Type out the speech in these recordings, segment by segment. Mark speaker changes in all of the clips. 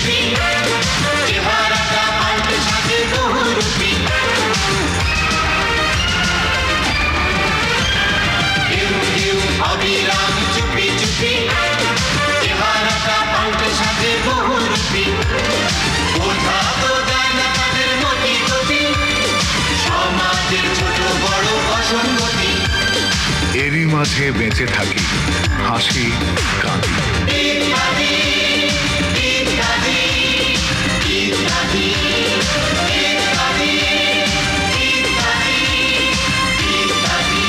Speaker 1: চুপি চেহারাটা পাল্টে সাজে বহুরূপী ঢেউ ঢেউ অবিরাম চুপি চুপি চেহারাটা পাল্টে সাজে বহুরূপী বোঝা তো যায় না তাদের মতি গতি সমাজের ছোট বড় অসঙ্গতি
Speaker 2: এরই মাঝে বেঁচে থাকি হাসি কাঁদি
Speaker 1: ইত্যাদি ইত্যাদি ইত্যাদি ইত্যাদি ইত্যাদি ইত্যাদি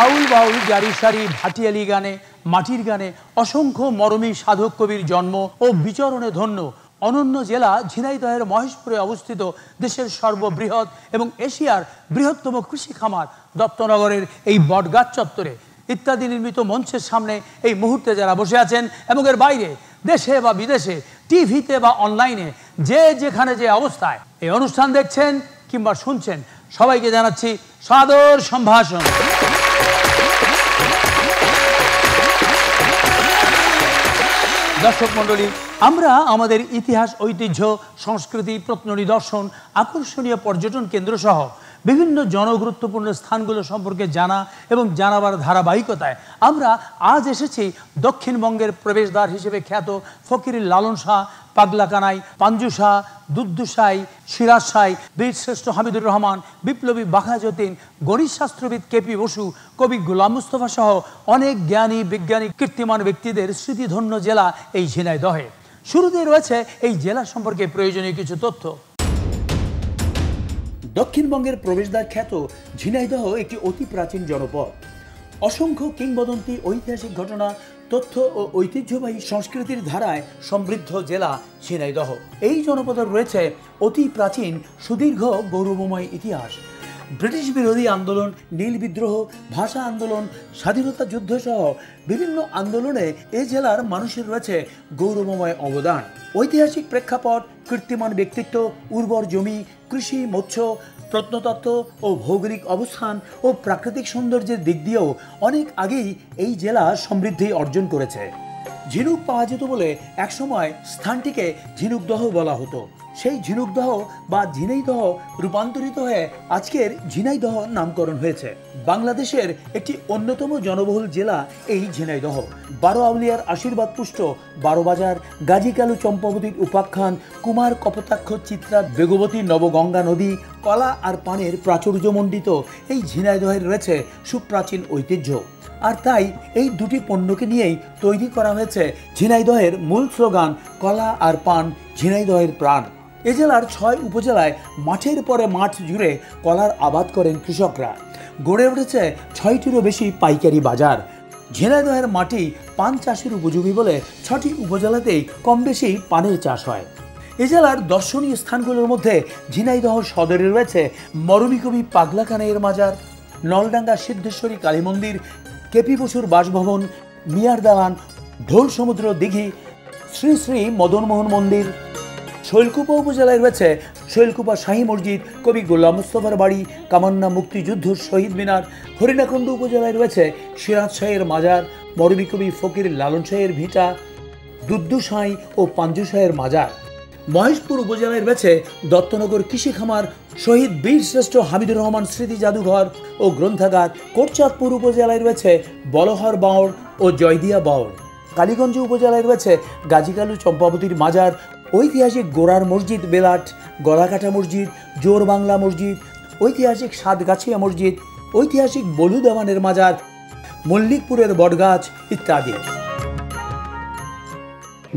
Speaker 3: আউল বাউল জারি সারি ভাটিয়ালি গানে মাটির গানে অসংখ্য মরমী সাধক কবির জন্ম ও বিচরণে ধন্য অনন্য জেলা ঝিনাইদহের মহেশপুরে অবস্থিত দেশের সর্ববৃহৎ এবং এশিয়ার বৃহত্তম কৃষি খামার দত্তনগরের এই বটগাছ চত্বরে ইত্যাদি নির্মিত মঞ্চের সামনে এই মুহূর্তে যারা বসে আছেন এবং এর বাইরে দেশে বা বিদেশে টিভিতে বা অনলাইনে যে যেখানে যে অবস্থায় এই অনুষ্ঠান দেখছেন কিংবা শুনছেন সবাইকে জানাচ্ছি সাদর সম্ভাষণ। দর্শক মণ্ডলী, আমরা আমাদের ইতিহাস ঐতিহ্য সংস্কৃতি প্রত্ননিদর্শন আকর্ষণীয় পর্যটন কেন্দ্র সহ বিভিন্ন জনগুরুত্বপূর্ণ স্থানগুলো সম্পর্কে জানা এবং জানাবার ধারাবাহিকতায় আমরা আজ এসেছি দক্ষিণবঙ্গের প্রবেশদ্বার হিসেবে খ্যাত ফকির লালন শাহ, পাগলা কানাই, পাঞ্জু শাহ, দুদ্দু শাহ, সিরাজ শাহ, বীরশ্রেষ্ঠ হামিদুর রহমান, বিপ্লবী বাঘা যতীন, গণিতশাস্ত্রবিদ কেপি বসু, কবি গোলাম মুস্তফা সহ অনেক জ্ঞানী বিজ্ঞানী কীর্তিমান ব্যক্তিদের স্মৃতিধন্য জেলা এই ঝিনাইদহে। শুরুতেই রয়েছে এই জেলা সম্পর্কে প্রয়োজনীয় কিছু তথ্য। দক্ষিণবঙ্গের প্রবেশদ্বার খ্যাত ঝিনাইদহ একটি অতি প্রাচীন জনপদ। অসংখ্য কিংবদন্তি, ঐতিহাসিক ঘটনা, তথ্য ও ঐতিহ্যবাহী সংস্কৃতির ধারায় সমৃদ্ধ জেলা ঝিনাইদহ। এই জনপদের রয়েছে অতি প্রাচীন সুদীর্ঘ গৌরবময় ইতিহাস। ব্রিটিশ বিরোধী আন্দোলন, নীল বিদ্রোহ, ভাষা আন্দোলন, স্বাধীনতা যুদ্ধ সহ বিভিন্ন আন্দোলনে এ জেলার মানুষের রয়েছে গৌরবময় অবদান। ঐতিহাসিক প্রেক্ষাপট, কীর্তিমান ব্যক্তিত্ব, উর্বর জমি, কৃষি, মৎস্য, প্রত্নতত্ত্ব ও ভৌগোলিক অবস্থান ও প্রাকৃতিক সৌন্দর্যের দিক দিয়েও অনেক আগেই এই জেলা সমৃদ্ধি অর্জন করেছে। ঝিনুক পাওয়া যেত বলে একসময় স্থানটিকে ঝিনুকদহ বলা হতো। সেই ঝিনুকদহ বা ঝিনাইদহ রূপান্তরিত হয়ে আজকের ঝিনাইদহ নামকরণ হয়েছে। বাংলাদেশের একটি অন্যতম জনবহুল জেলা এই ঝিনাইদহ। 12 আউলিয়ার আশীর্বাদ পুষ্ট 12 বাজার, গাজী কালু চম্পাবতীর উপাখ্যান, কুমার কপোতাক্ষ চিত্রা বেগবতী নবগঙ্গা নদী, কলা আর পানের প্রাচুর্যমণ্ডিত এই ঝিনাইদহের রয়েছে সুপ্রাচীন ঐতিহ্য। আর তাই এই দুটি পণ্যকে নিয়েই তৈরি করা হয়েছে ঝিনাইদহের মূল স্লোগান কলা আর পান ঝিনাইদহের প্রাণ। এ জেলার 6 উপজেলায় মাঠের পরে মাঠ জুড়ে কলার আবাদ করেন কৃষকরা। গড়ে উঠেছে 6টিরও বেশি পাইকারি বাজার। ঝিনাইদহের মাটি পান চাষের উপযোগী বলে 6টি উপজেলাতেই কম বেশি পানের চাষ হয়। এ জেলার দর্শনীয় স্থানগুলোর মধ্যে ঝিনাইদহ সদরে রয়েছে মরমী কবি পাগলা কানাইয়ের মাজার, নলডাঙ্গা সিদ্ধেশ্বরী কালী মন্দির, কেপি বসুর বাসভবন, মিয়ার দালান, ঢোল সমুদ্র দিঘি, শ্রী শ্রী মদনমোহন মন্দির। শৈলকুপা উপজেলায় রয়েছে শৈলকুপা শাহী মসজিদ, কবি গোলাম মুস্তফার বাড়ি, কামান্না মুক্তিযুদ্ধ শহীদ মিনার। হরিণাকুণ্ডু উপজেলায় রয়েছে সিরাজ শাহের মাজার, মরমী কবি ফকির লালন শাহের ভিটা, দুদ্দু শাহ ও পাঞ্জু শাহের মাজার। মহেশপুর উপজেলায় রয়েছে দত্তনগর কৃষি খামার, শহীদ বীরশ্রেষ্ঠ হামিদুর রহমান স্মৃতি জাদুঘর ও গ্রন্থাগার। কোটচাঁদপুর উপজেলায় রয়েছে বলহর বাওড় ও জয়দিয়া বাওড়। কালীগঞ্জ উপজেলায় রয়েছে গাজী কালু চম্পাবতীর মাজার, ঐতিহাসিক গোড়ার মসজিদ বেলাট, গলাকাটা মসজিদ, জোর বাংলা মসজিদ, ঐতিহাসিক সাতগাছিয়া মসজিদ, ঐতিহাসিক বলু দেওয়ানের মাজার, মল্লিকপুরের বটগাছ ইত্যাদি।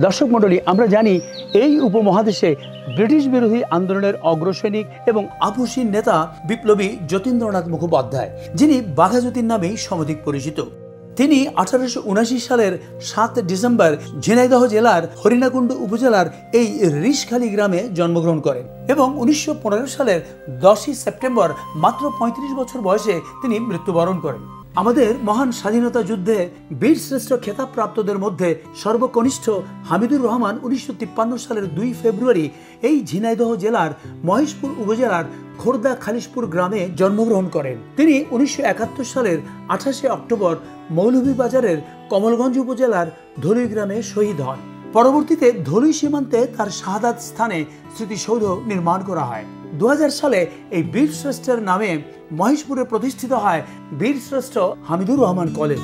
Speaker 3: দর্শক মণ্ডলী, আমরা জানি এই উপমহাদেশে ব্রিটিশ বিরোধী আন্দোলনের অগ্রসৈনিক এবং আপসীন নেতা বিপ্লবী যতীন্দ্রনাথ মুখোপাধ্যায়, যিনি বাঘা যতীন নামেই সমধিক পরিচিত। তিনি 1879 সালের 7 ডিসেম্বর ঝিনাইদহ জেলার হরিণাকুণ্ড উপজেলার এই রিশখালী গ্রামে জন্মগ্রহণ করেন এবং 1915 সালের 10 সেপ্টেম্বর মাত্র 35 বছর বয়সে তিনি মৃত্যুবরণ করেন। আমাদের মহান স্বাধীনতা যুদ্ধে বীরশ্রেষ্ঠ খেতাবপ্রাপ্তদের মধ্যে সর্বকনিষ্ঠ হামিদুর রহমান 1953 সালের 2 ফেব্রুয়ারি এই ঝিনাইদহ জেলার মহেশপুর উপজেলার খোর্দা খালিশপুর গ্রামে জন্মগ্রহণ করেন। তিনি 1971 সালের 28 অক্টোবর মৌলভীবাজারের কমলগঞ্জ উপজেলার ধলুই গ্রামে শহীদ হন। পরবর্তীতে ধলুই সীমান্তে তার শাহাদাত স্থানে স্মৃতিসৌধ নির্মাণ করা হয়। 2000 সালে এই বীরশ্রেষ্ঠের নামে মহেশপুরে প্রতিষ্ঠিত হয় বীরশ্রেষ্ঠ হামিদুর রহমান কলেজ।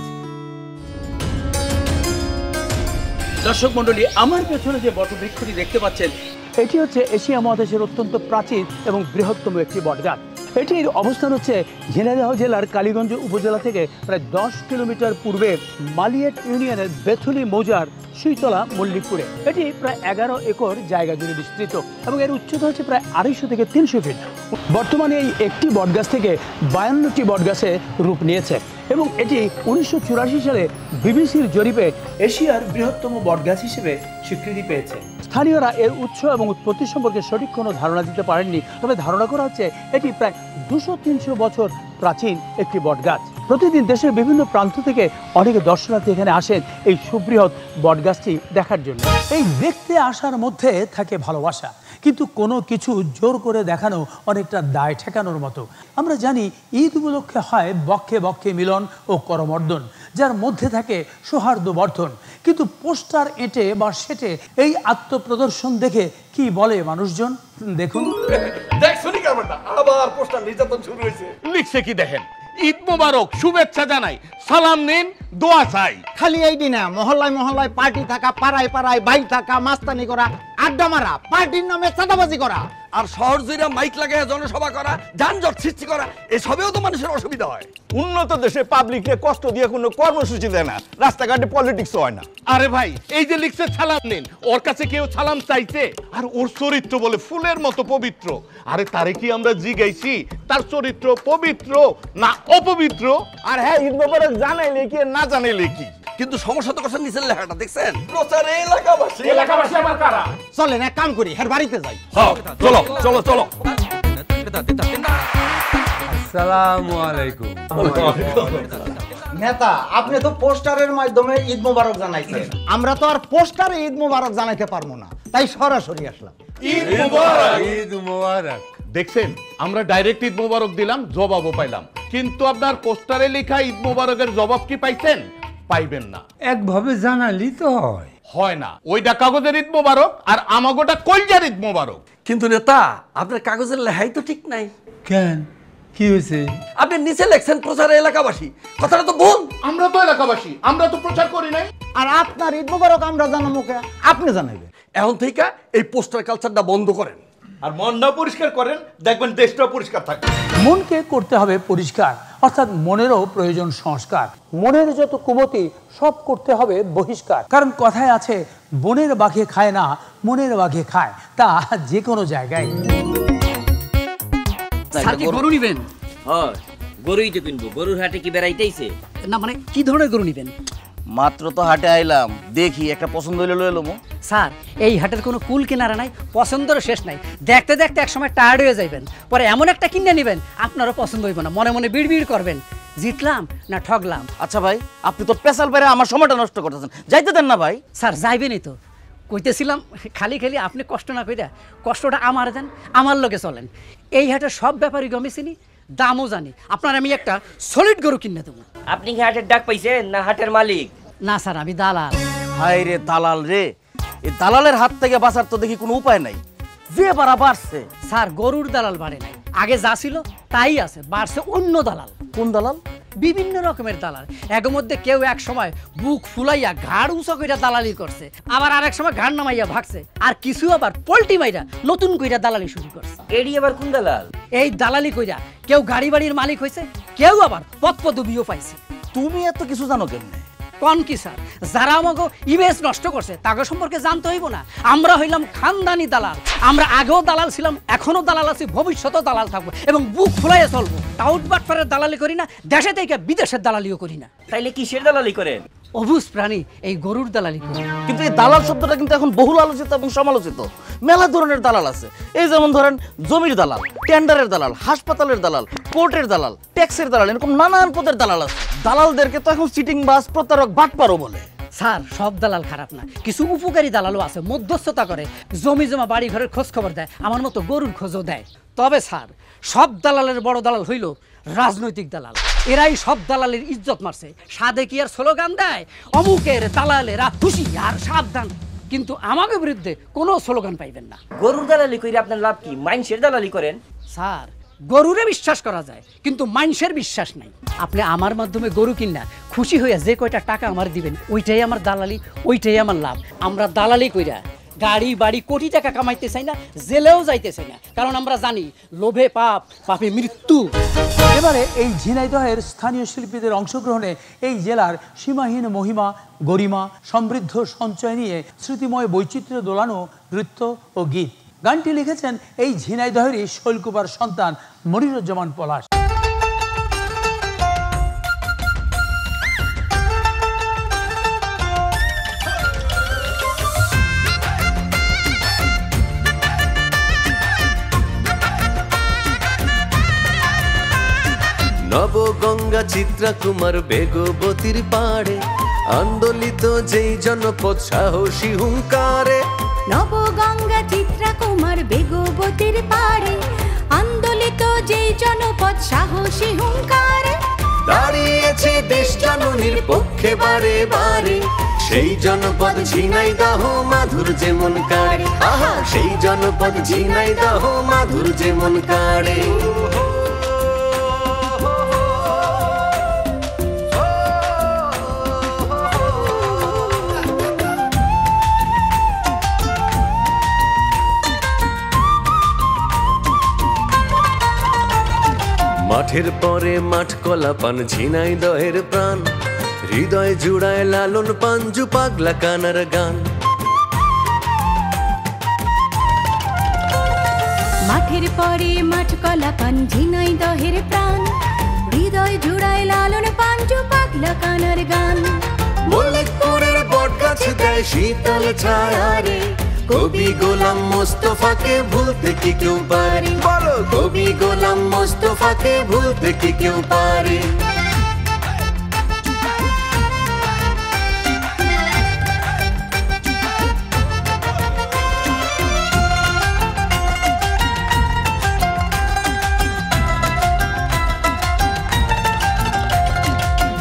Speaker 3: দর্শক মন্ডলী, আমার পেছনে যে বটবৃক্ষটি দেখতে পাচ্ছেন এটি হচ্ছে এশিয়া মহাদেশের অত্যন্ত প্রাচীন এবং বৃহত্তম একটি বটগাছ। এটির অবস্থান হচ্ছে ঝিনাইদহ জেলার কালীগঞ্জ উপজেলা থেকে প্রায় 10 কিলোমিটার পূর্বে মালিয়াট ইউনিয়নের বেথুলি মৌজার সুইতলা মল্লিকপুরে। এটি প্রায় 11 একর জায়গা জুড়ে বিস্তৃত এবং এর উচ্চতা হচ্ছে প্রায় 250 থেকে 300 ফিট। বর্তমানে এই একটি বটগাছ থেকে 52টি বটগাছে রূপ নিয়েছে এবং এটি 1984 সালে বিবিসির জরিপে এশিয়ার বৃহত্তম বটগাছ হিসেবে স্বীকৃতি পেয়েছে। স্থানীয়রা এর উৎস এবং উৎপত্তি সম্পর্কে সঠিক কোনো ধারণা দিতে পারেননি, তবে ধারণা করা হচ্ছে এটি প্রায় 200-300 বছর প্রাচীন একটি বটগাছ। প্রতিদিন দেশের বিভিন্ন প্রান্ত থেকে অনেকে দর্শনার্থী এখানে আসেন এই সুবৃহৎ বটগাছটি দেখার জন্য। এই দেখতে আসার মধ্যে থাকে ভালোবাসা, কিন্তু কোনো কিছু জোর করে দেখানো অনেকটা দায় ঠেকানোর মতো। আমরা জানি ঈদ উপলক্ষে হয় বক্ষে বক্ষে মিলন ও করমর্দন, যার মধ্যে থাকে সৌহার্দ্য বর্ধন, কিন্তু পোস্টার এঁটে বা সেটে এই আত্মপ্রদর্শন দেখে কি বলে মানুষজন দেখুন।
Speaker 4: দেখছনি কারবারটা আবার পোস্টার নির্যাতন শুরু হয়েছে। লিখছে কি দেখেন, ঈদ মোবারক, শুভেচ্ছা জানাই, সালাম নিন, দোয়া চাই।
Speaker 5: খালি এই দিনা মহল্লায় মহল্লায় পার্টি থাকা, পাড়ায় পাড়ায় ভাই থাকা, মাস্তানি করা, আড্ডা মারা, পার্টির নামে চাঁদাবাজি করা,
Speaker 4: আর শহর জুড়ে মাইক লাগায় জনসভা করা, যানজট সৃষ্টি করা, এসবেও তো মানুষের অসুবিধা হয়। উন্নত দেশে পাবলিককে কষ্ট দিয়ে কোনো কর্মসূচি দেয় না, রাস্তাঘাটে পলিটিক্স হয় না। আরে ভাই, এই যে লিখছে সালাম নিন, ওর কাছে কেউ সালাম চাইছে? আর ওর চরিত্র বলে ফুলের মতো পবিত্র। আরে তারে কি আমরা জিগাইছি তার চরিত্র পবিত্র না অপবিত্র? আর হ্যাঁ, ঈদ মোবারক জানাইলে কি না জানাইলে কি, কিন্তু সমস্যা তো কথা নিচের লেখাটা দেখছেন, প্রচারে এলাকাবাসী আবার কারা?
Speaker 5: চলেন এক কাম করি, হের বাড়িতে যাই।
Speaker 4: চলো চলো চলো।
Speaker 6: আসসালামু আলাইকুম।
Speaker 5: নেতা, আপনি তো পোস্টারের মাধ্যমে ঈদ মোবারক জানাইছেন, আমরা তো আর পোস্টারে ঈদ মোবারক জানাইতে পারবো না, তাই সরাসরি আসলাম।
Speaker 4: ঈদ মোবারক।
Speaker 6: ঈদ মুবারক।
Speaker 7: দেখছেন, আমরা ডাইরেক্ট ঈদ মোবারক দিলাম, জবাবও পাইলাম, কিন্তু আপনার পোস্টারে লেখা ঈদ মোবারকের জবাব কি পাইছেন? পাইবেন না।
Speaker 6: একভাবে জানালি তো হয়।
Speaker 7: হয় না, ওইটা কাগজের ঈদ মোবারক আর আমাগোটা কলজার ঈদ মোবারক।
Speaker 4: কিন্তু নেতা, আপনার কাগজের লেখাই তো ঠিক নাই।
Speaker 6: কেন, কি হয়েছে?
Speaker 4: আপনি নিচে লেখছেন প্রচারে এলাকাবাসী, কথাটা তো ভুল।
Speaker 7: আমরা তো এলাকাবাসী, আমরা তো প্রচার করি নাই।
Speaker 5: আর আপনার ঈদ মোবারক আমরা জানাবো কে? আপনি জানাইবেন।
Speaker 4: এখন থেকে এই পোস্টার কালচারটা বন্ধ করেন, আর মনটা পরিষ্কার করেন, দেখবেন দেশটা পরিষ্কার থাকবে।
Speaker 3: মনকে করতে হবে পরিষ্কার, অর্থাৎ মনেরও প্রয়োজন সংস্কার। মনের যত কুমতি সব করতে হবে বহিষ্কার, কারণ কথায় আছে বনের বাঘে খায় না, মনের বাঘে খায়, তা যে কোনো জায়গায়।
Speaker 8: গরু নিবেন? হয়, গরুই তো কিনবো। গরুর হাটে কি বেড়াইতেইছে?
Speaker 9: না মানে কি ধরনের গরু নিবেন?
Speaker 10: মাত্র তো হাটে আইলাম, দেখি একটা পছন্দ হইলে লয়ে লমু।
Speaker 9: স্যার, এই হাটের কোনো কুল কিনারা নাই, পছন্দেরও শেষ নাই। দেখতে দেখতে একসময় টায়ার্ড হয়ে যাইবেন, পরে এমন একটা কিনে নেবেন আপনারও পছন্দ হইব না, মনে মনে বিড়বিড় করবেন, জিতলাম না ঠগলাম।
Speaker 10: আচ্ছা ভাই, আপনি তো পেশাল বাইরে আমার সময়টা নষ্ট করতেছেন, যাইতে দেন না ভাই।
Speaker 9: স্যার যাইবেনই তো, কইতেছিলাম খালি খালি আপনি কষ্ট না কইরা কষ্টটা আমার দেন, আমার লোকে চলেন। এই হাটের সব ব্যাপারই আমি চিনি, দামও জানি। আপনার আমি একটা সলিড গরু কিনে দেবো।
Speaker 8: আপনি কি হাটের ডাক পাইছেন না হাটের মালিক?
Speaker 9: না স্যার, আমি দালাল।
Speaker 10: হাই রে দালাল রে, এই দালালের হাত থেকে বাঁচার তো দেখি কোনো উপায় নাই, যে বাড়া বাড়ছে।
Speaker 9: স্যার, গরুর দালাল বাড়ে নাই, আগে যা ছিল তাই আছে, বাড়ছে অন্য দালাল।
Speaker 10: কোন দালাল?
Speaker 9: বিভিন্ন রকমের দালাল। এর মধ্যে কেউ এক সময় বুক ফুলাইয়া ঘাড় উঁচা কইরা দালালি করছে, আবার আরেক সময় ঘাড় নামাইয়া ভাগছে, আর কিছু আবার পল্টি মাইরা নতুন কইরা দালালি শুরু করছে।
Speaker 8: এডি আবার কোন দালাল?
Speaker 9: এই দালালি কইরা কেউ গাড়ি বাড়ির মালিক হয়েছে, কেউ আবার পদপদবিও পাইছে।
Speaker 10: তুমি এত কিছু জানো কেমনে?
Speaker 9: কোন কি স্যার যারা আমাকে ইমেজ নষ্ট করছে তাকে সম্পর্কে জানতে হইব না আমরা হইলাম খানদানি দালাল আমরা আগেও দালাল ছিলাম এখনো দালাল আছি ভবিষ্যতেও দালাল থাকবো এবং বুক ফুলাইয়া চলবো টাউট বাটপারের দালালি করি না দেশে থেকে বিদেশের দালালিও করি না
Speaker 8: তাইলে কিসের দালালি করেন
Speaker 9: অবুজ প্রাণী এই গরুর দালালি করি
Speaker 10: কিন্তু এই দালাল শব্দটা কিন্তু এখন বহুল আলোচিত এবং সমালোচিত মেলা ধরনের দালাল আছে এই যেমন ধরেন জমির দালাল টেন্ডারের দালাল হাসপাতালের দালাল কোর্টের দালাল ট্যাক্সের দালাল এরকম নানান পদের দালাল আছে দালালদেরকে তো এখন চিটিং বাস প্রতারক বাটপারও বলে
Speaker 9: স্যার সব দালাল খারাপ না কিছু উপকারী দালালও আছে মধ্যস্থতা করে জমি জমা বাড়ি ঘরের খোঁজ খবর দেয় আমার মতো গরুর খোঁজও দেয় তবে স্যার সব দালালের বড় দালাল হইল রাজনৈতিক দালাল এরাই সব দালালের ইজ্জত মারছে সাদে কি আর স্লোগান দেয় অমুকের দালালেরা খুশি আর সাবধান কিন্তু আমাকে বিরুদ্ধে কোনো স্লোগান পাইবেন না
Speaker 8: গরুর দালালি কইরা আপনার লাভ কি মাইনষের দালালি করেন
Speaker 9: স্যার গরুরে বিশ্বাস করা যায় কিন্তু মানুষের বিশ্বাস নাই আপনি আমার মাধ্যমে গরু কিনা খুশি হইয়া যে কয়টা টাকা আমার দিবেন ওইটাই আমার দালালি ওইটাই আমার লাভ আমরা দালালি কইরা গাড়ি বাড়ি কোটি টাকা কামাইতে চাই না জেলেও যাইতে চাই না কারণ আমরা জানি লোভে পাপ পাপে মৃত্যু
Speaker 3: এবারে এই ঝিনাইদহের স্থানীয় শিল্পীদের অংশগ্রহণে এই জেলার সীমাহীন মহিমা গরিমা সমৃদ্ধ সঞ্চয় নিয়ে স্মৃতিময় বৈচিত্র্য দোলানো নৃত্য ও গীত গানটি লিখেছেন এই ঝিনাইদহেরই শৈলকুপার সন্তান মনিরুজ্জামান পলাশ
Speaker 11: নবগঙ্গা চিত্রা কুমার বেগবতীর পাড়ে আন্দোলিত যেই জনপদ সাহসী হুঙ্কারে
Speaker 12: নবগঙ্গা চিত্রা কুমার বেগবতীর পাড়ে আন্দোলিত যেই জনপদ সাহসী হুঙ্কারে
Speaker 11: দাঁড়িয়েছে দেশ জননীর পক্ষে বারে বারে সেই জনপদ ঝিনাইদহ মাধুর যেমন কাড়ে আহা সেই জনপদ ঝিনাইদহ মাধুর যেমন কাড়ে মাঠের পরে মাঠ কলা পান ঝিনাইদহের প্রাণ হৃদয় জুড়ায় লালন পাঞ্জু পাগলা কানার গান
Speaker 12: মাঠের পরে মাঠ কলা পান ঝিনাইদহের প্রাণ হৃদয় জুড়ায় লালন পাঞ্জু পাগলা কানার গান
Speaker 11: মল্লিকপুরের বট গাছে দেয় শীতল ছায়া রে কবি গোলাম মোস্তফাকে ভুলতে কি কেউ পারে বলো কবি গোলাম মোস্তফাকে ভুলতে কি কেউ পারে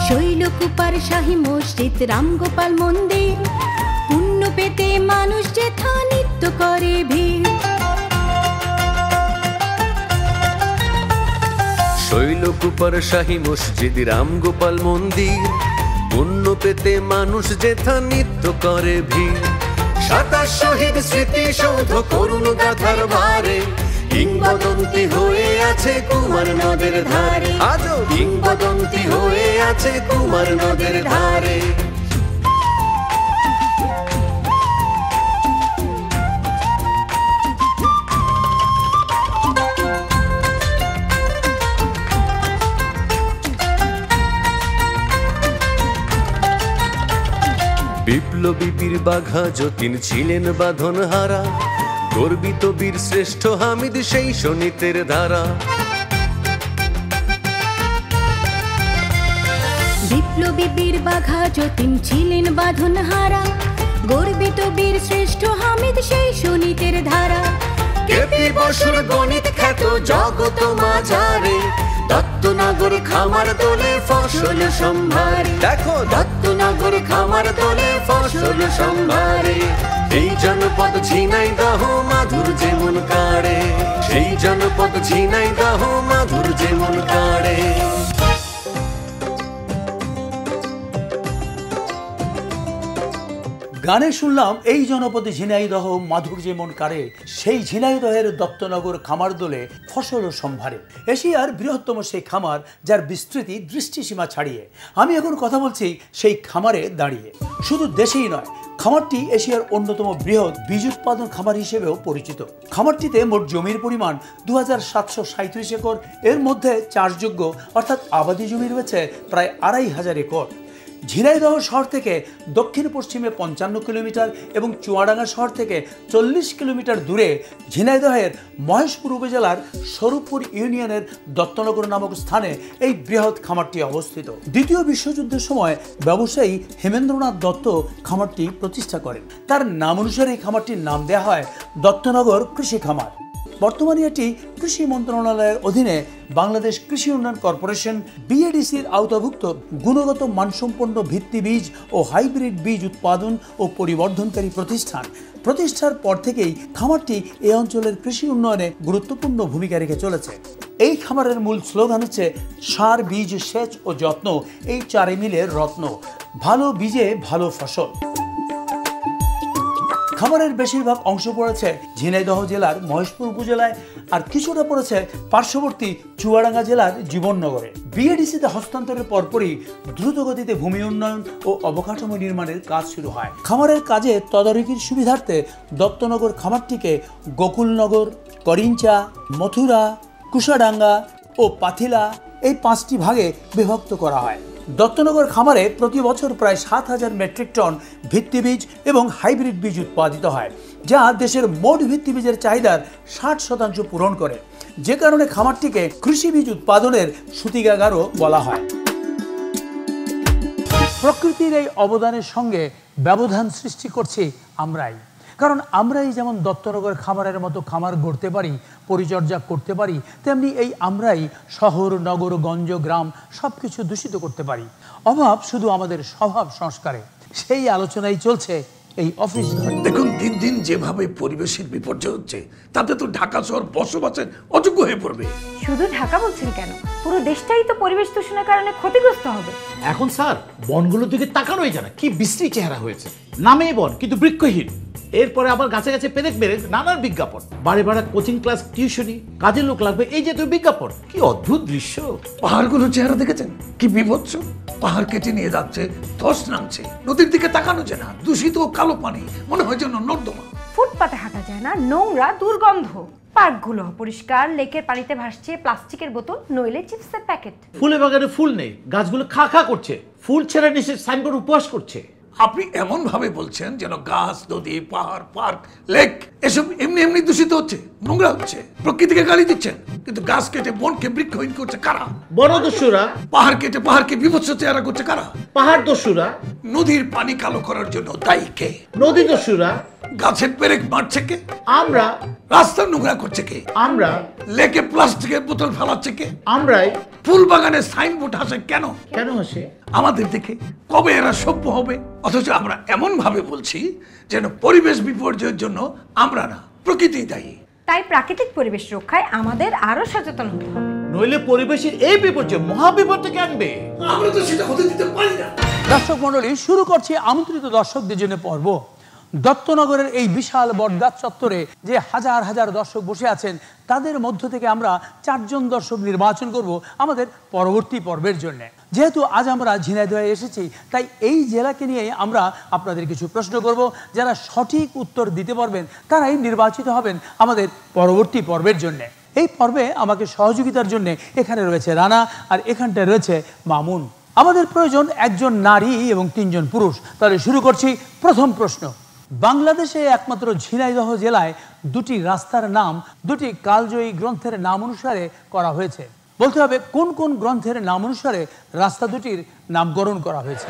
Speaker 12: শৈলকুপার শাহী মসজিদ রামগোপাল মন্দির পুণ্য পেতে মানুষ যেথা নিত্য করে ভিড়
Speaker 11: শৈলকুপার শাহী মসজিদ রামগোপাল মন্দির পুণ্য পেতে মানুষ যেথা নিত্য করে ভিড় 27 শহীদ স্মৃতি সৌধ করুণ গাথার ভারে কিংবদন্তি হয়ে আছে কুমার নদের ধারে আজও কিংবদন্তি হয়ে আছে কুমার নদের ধারে বিপ্লবী বীর বাঘা যতীন ছিলেন বাঁধন হারা গর্বিত বীর শ্রেষ্ঠ হামিদ সেই শোনিতের ধারা
Speaker 12: বিপ্লবী বীর বাঘা যতীন ছিলেন বাঁধন হারা গর্বিত বীর শ্রেষ্ঠ হামিদ সেই শোনিতের ধারা
Speaker 11: কেপি বসুর গণিত খ্যাত জগত মাঝারে দত্তনগর খামার দোলে ফসল সম্ভারে দেখো দত্তনগর খামার দোলে ফসল সম্ভারে এই জনপদ ঝিনাইদহ মাধুর যেমন কাড়ে সেই জনপদ ঝিনাইদহ মাধুর যেমন কাড়ে
Speaker 3: গানে শুনলাম এই জনপদে ঝিনাইদহ মাধুর যেমন কারে, সেই ঝিনাইদহের দত্তনগর খামার দোলে ফসল সম্ভারে। এশিয়ার বৃহত্তম সেই খামার, যার বিস্তৃতি দৃষ্টিসীমা ছাড়িয়ে। আমি এখন কথা বলছি সেই খামারে দাঁড়িয়ে। শুধু দেশেই নয়, খামারটি এশিয়ার অন্যতম বৃহৎ বীজ উৎপাদন খামার হিসেবেও পরিচিত। খামারটিতে মোট জমির পরিমাণ 2737 একর। এর মধ্যে চাষযোগ্য অর্থাৎ আবাদি জমি রয়েছে প্রায় 2500 একর। ঝিনাইদহ শহর থেকে দক্ষিণ পশ্চিমে 55 কিলোমিটার এবং চুয়াডাঙ্গা শহর থেকে 40 কিলোমিটার দূরে ঝিনাইদহের মহেশপুর উপজেলার স্বরূপপুর ইউনিয়নের দত্তনগর নামক স্থানে এই বৃহৎ খামারটি অবস্থিত। দ্বিতীয় বিশ্বযুদ্ধের সময় ব্যবসায়ী হেমেন্দ্রনাথ দত্ত খামারটি প্রতিষ্ঠা করেন। তার নাম অনুসারে এই খামারটির নাম দেওয়া হয় দত্তনগর কৃষি খামার। বর্তমানে এটি কৃষি মন্ত্রণালয়ের অধীনে বাংলাদেশ কৃষি উন্নয়ন কর্পোরেশন বিএডিসির আওতাভুক্ত গুণগত মানসম্পন্ন ভিত্তি বীজ ও হাইব্রিড বীজ উৎপাদন ও পরিবর্ধনকারী প্রতিষ্ঠান। প্রতিষ্ঠার পর থেকেই খামারটি এই অঞ্চলের কৃষি উন্নয়নে গুরুত্বপূর্ণ ভূমিকা রেখে চলেছে। এই খামারের মূল স্লোগান হচ্ছে সার, বীজ, সেচ ও যত্ন, এই চারে মিলে রত্ন। ভালো বীজে ভালো ফসল। খামারের বেশিরভাগ অংশ পড়েছে ঝিনাইদহ জেলার মহেশপুর উপজেলায়, আর কিছুটা পড়েছে পার্শ্ববর্তী চুয়াডাঙ্গা জেলার জীবননগরে। বিএডিসিতে হস্তান্তরের পরপরই দ্রুতগতিতে ভূমি উন্নয়ন ও অবকাঠামো নির্মাণের কাজ শুরু হয়। খামারের কাজে তদারকির সুবিধার্থে দত্তনগর খামারটিকে গোকুলনগর, করিঞ্চা, মথুরা, কুশাডাঙ্গা ও পাথিলা এই 5টি ভাগে বিভক্ত করা হয়। দত্তনগর খামারে প্রতি বছর প্রায় 7000 মেট্রিক টন ভিত্তিবীজ এবং হাইব্রিড বীজ উৎপাদিত হয়, যা দেশের মোট ভিত্তিবীজের চাহিদার 60% পূরণ করে, যে কারণে খামারটিকে কৃষি বীজ উৎপাদনের সূতিকাগারও বলা হয়। প্রকৃতির এই অবদানের সঙ্গে ব্যবধান সৃষ্টি করছি আমরাই। কারণ আমরাই যেমন দত্তনগর খামারের মতো খামার গড়তে পারি, পরিচর্যা করতে পারি, তেমনি এই আমরাই শহর, নগর, গঞ্জ, গ্রাম সবকিছু দূষিত করতে পারি। অভাব শুধু আমাদের স্বভাব সংস্কারে। সেই আলোচনাই চলছে এই অফিস ঘরে।
Speaker 13: দেখুন, দিন দিন যেভাবে পরিবেশের বিপর্যয় হচ্ছে, তাতে তো ঢাকা শহর বসবাসের অযোগ্য হয়ে পড়বে।
Speaker 14: শুধু ঢাকা বলছেন কেন, পুরো দেশটাই তো পরিবেশ দূষণের কারণে ক্ষতিগ্রস্ত হবে।
Speaker 7: এখন স্যার বনগুলোর দিকে তাকানোই যায় না, কি বিশ্রী চেহারা হয়েছে। নামেই বন কিন্তু বৃক্ষহীন। এরপরে আবার গাছে গাছে পেরেক মেরে নানান বিজ্ঞাপন, বাড়ি ভাড়া কোচিং ক্লাস, টিউশনি, কাজের লোক লাগবে, এই জাতীয় বিজ্ঞাপন। কি অদ্ভুত দৃশ্য।
Speaker 13: পাহাড়গুলোর চেহারা দেখেছেন কি বিভৎস? পাহাড় কেটে নিয়ে যাচ্ছে, ধস নামছে, নদীর দিকে তাকানো যায় না, দূষিত কালো পানি, মনে হয় যেন নর্দমা।
Speaker 14: ফুটপাতে হাঁটা যায় না, নোংরা, দুর্গন্ধ। পার্কগুলো অপরিষ্কার, লেকের পানিতে ভাসছে প্লাস্টিকের বোতল, নইলে চিপসের প্যাকেট।
Speaker 7: ফুলে বাগানে ফুল নেই, গাছগুলো খা খা করছে, ফুল ছেড়ে নিচে সাইনবোর্ড উপহাস করছে।
Speaker 13: আপনি এমন ভাবে বলছেন যেন গাছ, নদী, পাহাড়, পার্ক, লেক এসব এমনি এমনি দূষিত হচ্ছে, নোংরা হচ্ছে। প্রকৃতিকে গালি দিচ্ছেন, কিন্তু গাছ কেটে বনকে বৃক্ষহীন করছে কারা?
Speaker 7: বড় দস্যুরা।
Speaker 13: পাহাড় কেটে পাহাড়কে বিভৎস চেহারা করছে কারা?
Speaker 7: পাহাড় দস্যুরা।
Speaker 13: নদীর পানি কালো করার জন্য দায়ী কে?
Speaker 7: নদী দস্যুরা।
Speaker 13: গাছের পেরেক মারছে কে?
Speaker 7: আমরা।
Speaker 13: রাস্তা নোংরা করছে কে?
Speaker 7: আমরা।
Speaker 13: লেকে প্লাস্টিকের বোতল ফেলাচ্ছে কে?
Speaker 7: আমরাই।
Speaker 13: ফুল বাগানে সাইনবোর্ড হাসে কেন?
Speaker 7: কেন হাসে?
Speaker 13: আমাদের দেখে কবে এরা সভ্য হবে? অথচ আমরা এমন ভাবে বলছি যেন পরিবেশ বিপর্যয়ের জন্য আমরা না, প্রকৃতি দায়ী।
Speaker 14: তাই প্রাকৃতিক পরিবেশ রক্ষায় আমাদের আরো সচেতন হতে হবে,
Speaker 7: নইলে পরিবেশের এই বিপর্যয় মহাবিপদকে আনবে।
Speaker 13: আমরা তো সেটা হতে দিতে পারি না।
Speaker 3: দর্শক মণ্ডলী, শুরু করছি আমন্ত্রিত দর্শকদের জন্য পর্ব। দত্তনগরের এই বিশাল বটগাছ চত্বরে যে হাজার হাজার দর্শক বসে আছেন, তাদের মধ্য থেকে আমরা 4 জন দর্শক নির্বাচন করব আমাদের পরবর্তী পর্বের জন্য। যেহেতু আজ আমরা ঝিনাইদহে এসেছি, তাই এই জেলাকে নিয়ে আমরা আপনাদের কিছু প্রশ্ন করব। যারা সঠিক উত্তর দিতে পারবেন তারাই নির্বাচিত হবেন আমাদের পরবর্তী পর্বের জন্য। এই পর্বে আমাকে সহযোগিতার জন্য এখানে রয়েছে রানা, আর এখানটায় রয়েছে মামুন। আমাদের প্রয়োজন 1 জন নারী এবং 3 জন পুরুষ। তাহলে শুরু করছি প্রথম প্রশ্ন। বাংলাদেশে একমাত্র ঝিনাইদহ জেলায় 2টি রাস্তার নাম 2টি কালজয়ী গ্রন্থের নাম অনুসারে করা হয়েছে। বলতে হবে কোন কোন গ্রন্থের নাম অনুসারে রাস্তা 2টির নামকরণ করা হয়েছে।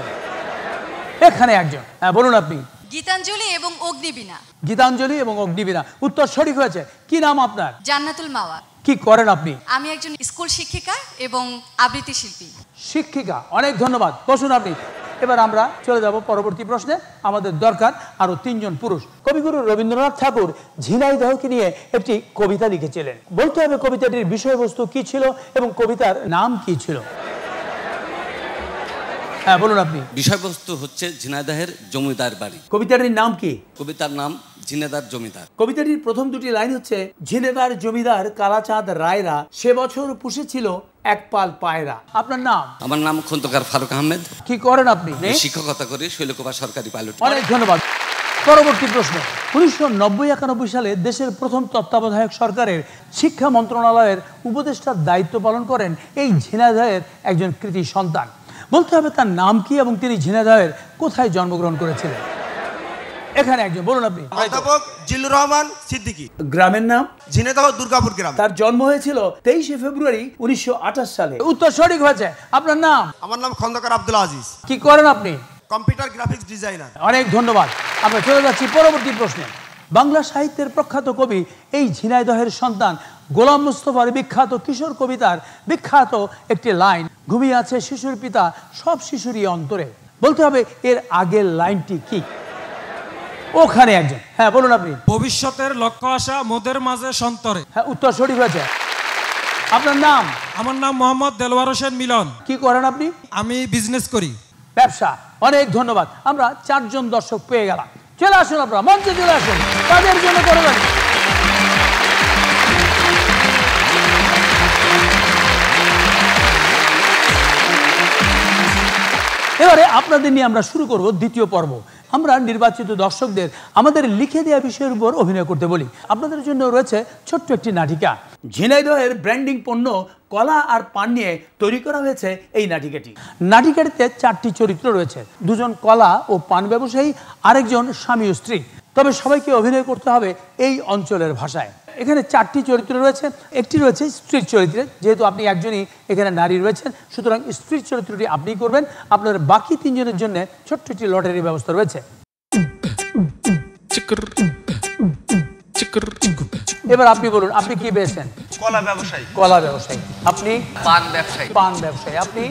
Speaker 3: এখানে একজন, হ্যাঁ বলুন আপনি।
Speaker 15: গীতাঞ্জলি এবং অগ্নিবীণা।
Speaker 3: গীতাঞ্জলি এবং অগ্নিবীণা, উত্তর সঠিক হয়েছে। কি নাম আপনার?
Speaker 15: জান্নাতুল মাওয়া।
Speaker 3: কি করেন আপনি?
Speaker 15: আমি একজন স্কুল শিক্ষিকা এবং আবৃত্তি শিল্পী।
Speaker 3: শিক্ষিকা, অনেক ধন্যবাদ। বসুন আপনি। এবার আমরা চলে যাব পরবর্তী প্রশ্নে। আমাদের দরকার আরো 3 জন পুরুষ। কবিগুরু রবীন্দ্রনাথ ঠাকুর ঝিনাইদহকে নিয়ে একটি কবিতা লিখেছিলেন। বলতে হবে কবিতাটির বিষয়বস্তু কি ছিল এবং কবিতার নাম কি ছিল। হ্যাঁ বলুন আপনি।
Speaker 16: বিষয়বস্তু হচ্ছে ঝিনাইদহের জমিদার বাড়ি।
Speaker 3: কবিতাটির নাম কি?
Speaker 16: কবিতার নাম ঝিনেদার জমিদার।
Speaker 3: কবিতাটির প্রথম দুটি লাইন হচ্ছে ঝিনেদার জমিদার কালাচাঁদ রায়রা সে বছর পুষেছিল এক পাল পায়রা। আপনার নাম?
Speaker 16: আমার নাম খন্দকার ফারুক আহমেদ।
Speaker 3: কি করেন আপনি?
Speaker 16: শিক্ষকতা করি শৈলকুপা সরকারি পাইলট।
Speaker 3: অনেক ধন্যবাদ। পরবর্তী প্রশ্ন। 1990-91 সালে দেশের প্রথম তত্ত্বাবধায়ক সরকারের শিক্ষা মন্ত্রণালয়ের উপদেষ্টার দায়িত্ব পালন করেন এই ঝিনাইদহের একজন কৃতি সন্তান। বলতে হবে তার নাম কি এবং তিনি ঝিনাইদহের কোথায় জন্মগ্রহণ করেছিলেন। এখানে একজন, বলুন আপনি।
Speaker 17: অধ্যাপক জিল্লুর রহমান সিদ্দিকী।
Speaker 3: গ্রামের নাম?
Speaker 17: ঝিনাইদহ দুর্গাপুর গ্রাম।
Speaker 3: তার জন্ম হয়েছিল 23শে ফেব্রুয়ারি 1928 সালে। উত্তর সঠিক হয়েছে। আপনার নাম?
Speaker 17: আমার নাম খন্দকার আব্দুল আজিজ।
Speaker 3: কি করেন আপনি?
Speaker 17: Computer graphics designer.
Speaker 3: অনেক ধন্যবাদ। আমরা চলে যাচ্ছি পরবর্তী প্রশ্নে। বাংলা সাহিত্যের প্রখ্যাত কবি এই ঝিনাইদহের সন্তান গোলাম মুস্তফার বিখ্যাত কিশোর কবিতার বিখ্যাত একটি লাইন, ঘুমিয়ে আছে শিশুর পিতা সব শিশুরই অন্তরে। বলতে হবে এর আগের লাইনটি কি। ওখানে একজন, হ্যাঁ বলুন আপনি।
Speaker 18: ভবিষ্যতের লক্ষ্য আশা মোদের মাঝে সন্তরে।
Speaker 3: হ্যাঁ উত্তর সঠিক হয়েছে। আপনার নাম?
Speaker 18: আমার নাম মোহাম্মদ দেলোয়ার হোসেন মিলন।
Speaker 3: কি করেন আপনি?
Speaker 18: আমি বিজনেস করি,
Speaker 3: ব্যবসা। অনেক ধন্যবাদ। আমরা 4 জন দর্শক পেয়ে গেলাম। চলে আসুন, আপনারা মঞ্চে চলে আসুন, তাদের জন্য করবেন। এবারে আপনাদের নিয়ে আমরা শুরু করব দ্বিতীয় পর্ব। আমরা নির্বাচিত দর্শকদের আমাদের লিখে দেওয়া বিষয়ের উপর অভিনয় করতে বলি। আপনাদের জন্য রয়েছে ছোট্ট একটি নাটিকা। ঝিনাইদহের ব্র্যান্ডিং পণ্য কলা আর পান নিয়ে তৈরি করা হয়েছে এই নাটিকাটি। নাটিকাটিতে 4টি চরিত্র রয়েছে, 2 জন কলা ও পান ব্যবসায়ী, আরেকজন স্বামী ও স্ত্রী। তবে সবাইকে অভিনয় করতে হবে এই অঞ্চলের ভাষায়। এখানে 4টি চরিত্র রয়েছে। একটি রয়েছে স্ত্রীর চরিত্রে, যেহেতু আপনি একজনই এখানে নারী রয়েছেন, সুতরাং স্ত্রীর চরিত্রটি আপনিই করবেন। আপনার বাকি 3 জনের জন্য ছোট্ট একটি লটারির ব্যবস্থা রয়েছে। এবার আপনি বলুন, আপনি কি পেয়েছেন?
Speaker 17: কলা ব্যবসায়ী।
Speaker 3: কলা ব্যবসায়ী। আপনি?
Speaker 16: পান ব্যবসায়ী।
Speaker 3: পান ব্যবসায়ী। আপনি?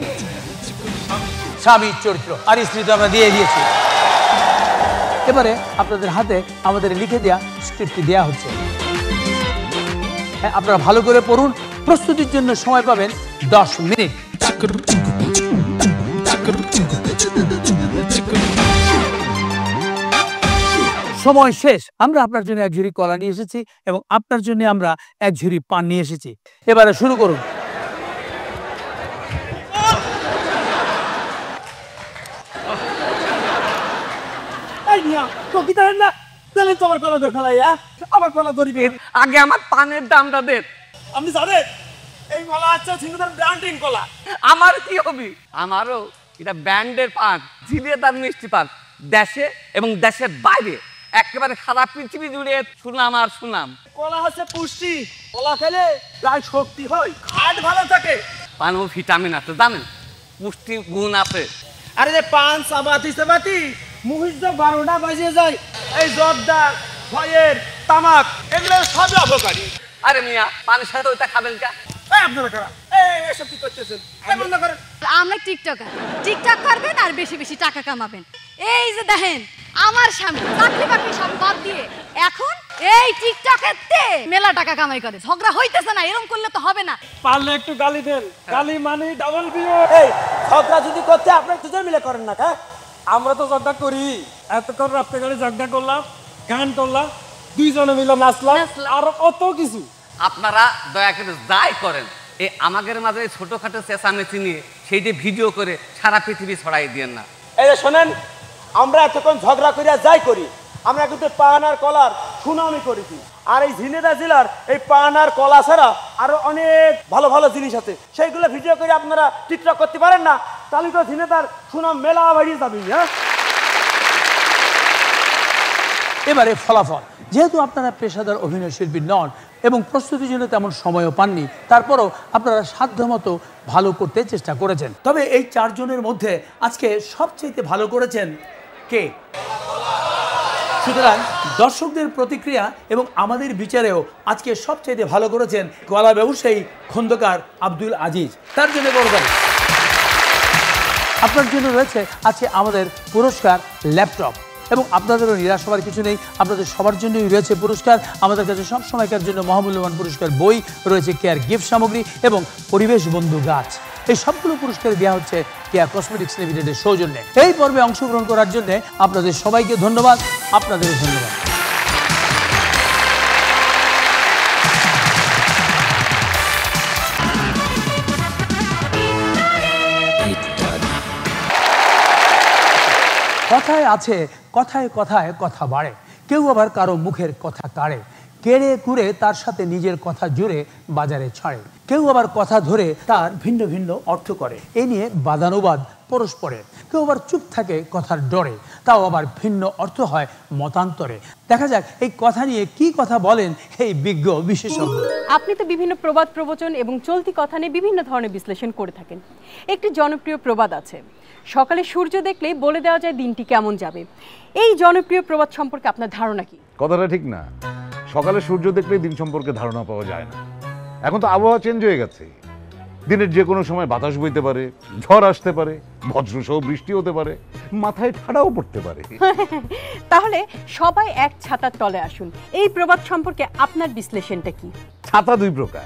Speaker 3: স্বামীর চরিত্র। আর স্ত্রী তো আমরা দিয়ে দিয়েছি। এবারে আপনাদের হাতে আমাদের লিখে দেওয়া স্ক্রিপ্টটি দেওয়া হচ্ছে। হ্যাঁ, আপনারা ভালো করে পড়ুন। প্রস্তুতির জন্য সময় পাবেন 10 মিনিট। সময় শেষ। আমরা আপনার জন্য 1 ঝুড়ি কলা নিয়ে এসেছি এবং আপনার জন্য আমরা 1 ঝুড়ি পান নিয়ে এসেছি। এবারে শুরু করুন।
Speaker 10: আগে আমার পানের দামটা দেন।
Speaker 17: আপনি জানেন এই কলা হচ্ছে ঝিনাইদহের ব্র্যান্ডিং কলা।
Speaker 10: আমার কি হবে? আমারও এটা ব্র্যান্ডের পান, ঝিনাইদহের মিষ্টি পান, দেশে এবং দেশের বাইরে একেবারে সারা পৃথিবী জুড়ে সুনাম আর সুনাম।
Speaker 17: কলা হচ্ছে পুষ্টি, কলা খেলে প্রায় শক্তি হয়, হার্ট ভালো থাকে।
Speaker 10: পান ও ভিটামিন আছে জানেন, পুষ্টি গুণ আছে।
Speaker 17: আরে যে পান চাবাতি মুহিত 12টা বাজিয়ে যায়, এই জর্দা, ফয়ের, তামাক এগুলো সবই অপকারী।
Speaker 10: আরে মিয়া, পানের সাথে ওইটা খাবেন কা?
Speaker 17: আপনারা কারা এসব কি করতেছেন? বন্ধ করেন।
Speaker 15: আমরা টিকটকার, টিকটক করবেন আর বেশি বেশি টাকা কামাবেন। এই যে দেখেন আমার স্বামী চাকরি বাকরি সব বাদ দিয়ে এখন এই টিকটকেতে মেলা টাকা কামাই করে। ঝগড়া হইতেছে না, এরকম করলে তো হবে না।
Speaker 18: পারলে একটু গালি দেন, গালি মানে ডাবল বিও।
Speaker 17: এই ঝগড়া যদি করতে আপনারা দুজন মিলে করেন না, হ্যাঁ?
Speaker 18: আমরা তো ঝগড়া করি, এতক্ষণ রাত্রে করে ঝগড়া করলাম, গান করলাম, 2 জনে মিলে নাচলাম, আর কত কিছু।
Speaker 10: আপনারা দয়া করে যাই করেন, এই আমাদের মাঝে ছোটখাটো চেঁচামেচি নিয়ে সেইটি ভিডিও করে সারা পৃথিবী ছড়াই দিয়েন না।
Speaker 17: এই যে শোনেন, আমরা এতক্ষণ ঝগড়া করিয়া যাই করি, আমরা কিন্তু পান আর কলার সুনামি করেছি। আর এই ঝিনাইদহ জেলার এই পান আর কলা ছাড়া আরো অনেক ভালো ভালো জিনিস আছে, সেইগুলো ভিডিও করে আপনারা টিকটক করতে পারেন না, তাহলে তো ঝিনাইদহের সুনাম মেলা বাড়িয়ে যাবে। হ্যাঁ,
Speaker 3: এবারে ফলাফল। যেহেতু আপনারা পেশাদার অভিনয় শিল্পী নন এবং প্রস্তুতির জন্য তেমন সময়ও পাননি, তারপরও আপনারা সাধ্যমতো ভালো করতে চেষ্টা করেছেন। তবে এই 4 জনের মধ্যে আজকে সবচেয়ে ভালো করেছেন কে? সুতরাং দর্শকদের প্রতিক্রিয়া এবং আমাদের বিচারেও আজকে সবচেয়ে ভালো করেছেন কলা ব্যবসায়ী খন্দকার আব্দুল আজিজ। তার জন্য করবেন। আপনার জন্য রয়েছে আছে আমাদের পুরস্কার ল্যাপটপ, এবং আপনাদেরও নিরাশ হওয়ার কিছু নেই, আপনাদের সবার জন্যই রয়েছে পুরস্কার। আমাদের কাছে সবসময়কার জন্য মহামূল্যবান পুরস্কার বই রয়েছে, কেয়ার গিফট সামগ্রী এবং পরিবেশ বন্ধু গাছ। এই সবগুলো পুরস্কার দেওয়া হচ্ছে কেয়া কসমেটিক্স লিমিটেডের সৌজন্যে। এই পর্বে অংশগ্রহণ করার জন্য আপনাদের সবাইকে ধন্যবাদ। আপনাদের ধন্যবাদ। কথায় আছে কথায় কথায় কথা বাড়ে, কেউ আবার কারো মুখের কথা কাড়ে, কেড়ে কুড়ে তার সাথে নিজের কথা জুড়ে বাজারে ছাড়ে, কেউ আবার কথা ধরে তার ভিন্ন ভিন্ন অর্থ করে, এ নিয়ে বাদানুবাদ পরস্পরে, কেউ আবার চুপ থাকে কথার ডরে, তাও আবার ভিন্ন অর্থ হয় মতান্তরে। দেখা যাক এই কথা নিয়ে কি কথা বলেন এই বিজ্ঞ বিশেষজ্ঞ।
Speaker 19: আপনি তো বিভিন্ন প্রবাদ প্রবচন এবং চলতি কথা নিয়ে বিভিন্ন ধরনের বিশ্লেষণ করে থাকেন। একটি জনপ্রিয় প্রবাদ আছে, সকালে সূর্য দেখলেই বলে দেওয়া যায় দিনটি কেমন যাবে। এই জনপ্রিয় প্রবাদ সম্পর্কে আপনার ধারণা কি?
Speaker 20: কথাটা ঠিক না, সকালে সূর্য দেখলেই দিন সম্পর্কে ধারণা পাওয়া যায় না। এখন তো আবহাওয়া চেঞ্জ হয়ে গেছে, দিনের যে কোনো সময় বাতাস বইতে পারে, ঝড় আসতে পারে, বজ্রসহ বৃষ্টি হতে পারে, মাথায় ঠাডাও পড়তে পারে।
Speaker 19: তাহলে সবাই এক ছাতার তলে আসুন, এই প্রবাদ সম্পর্কে আপনার বিশ্লেষণটা কি?
Speaker 20: ছাতা দুই প্রকার,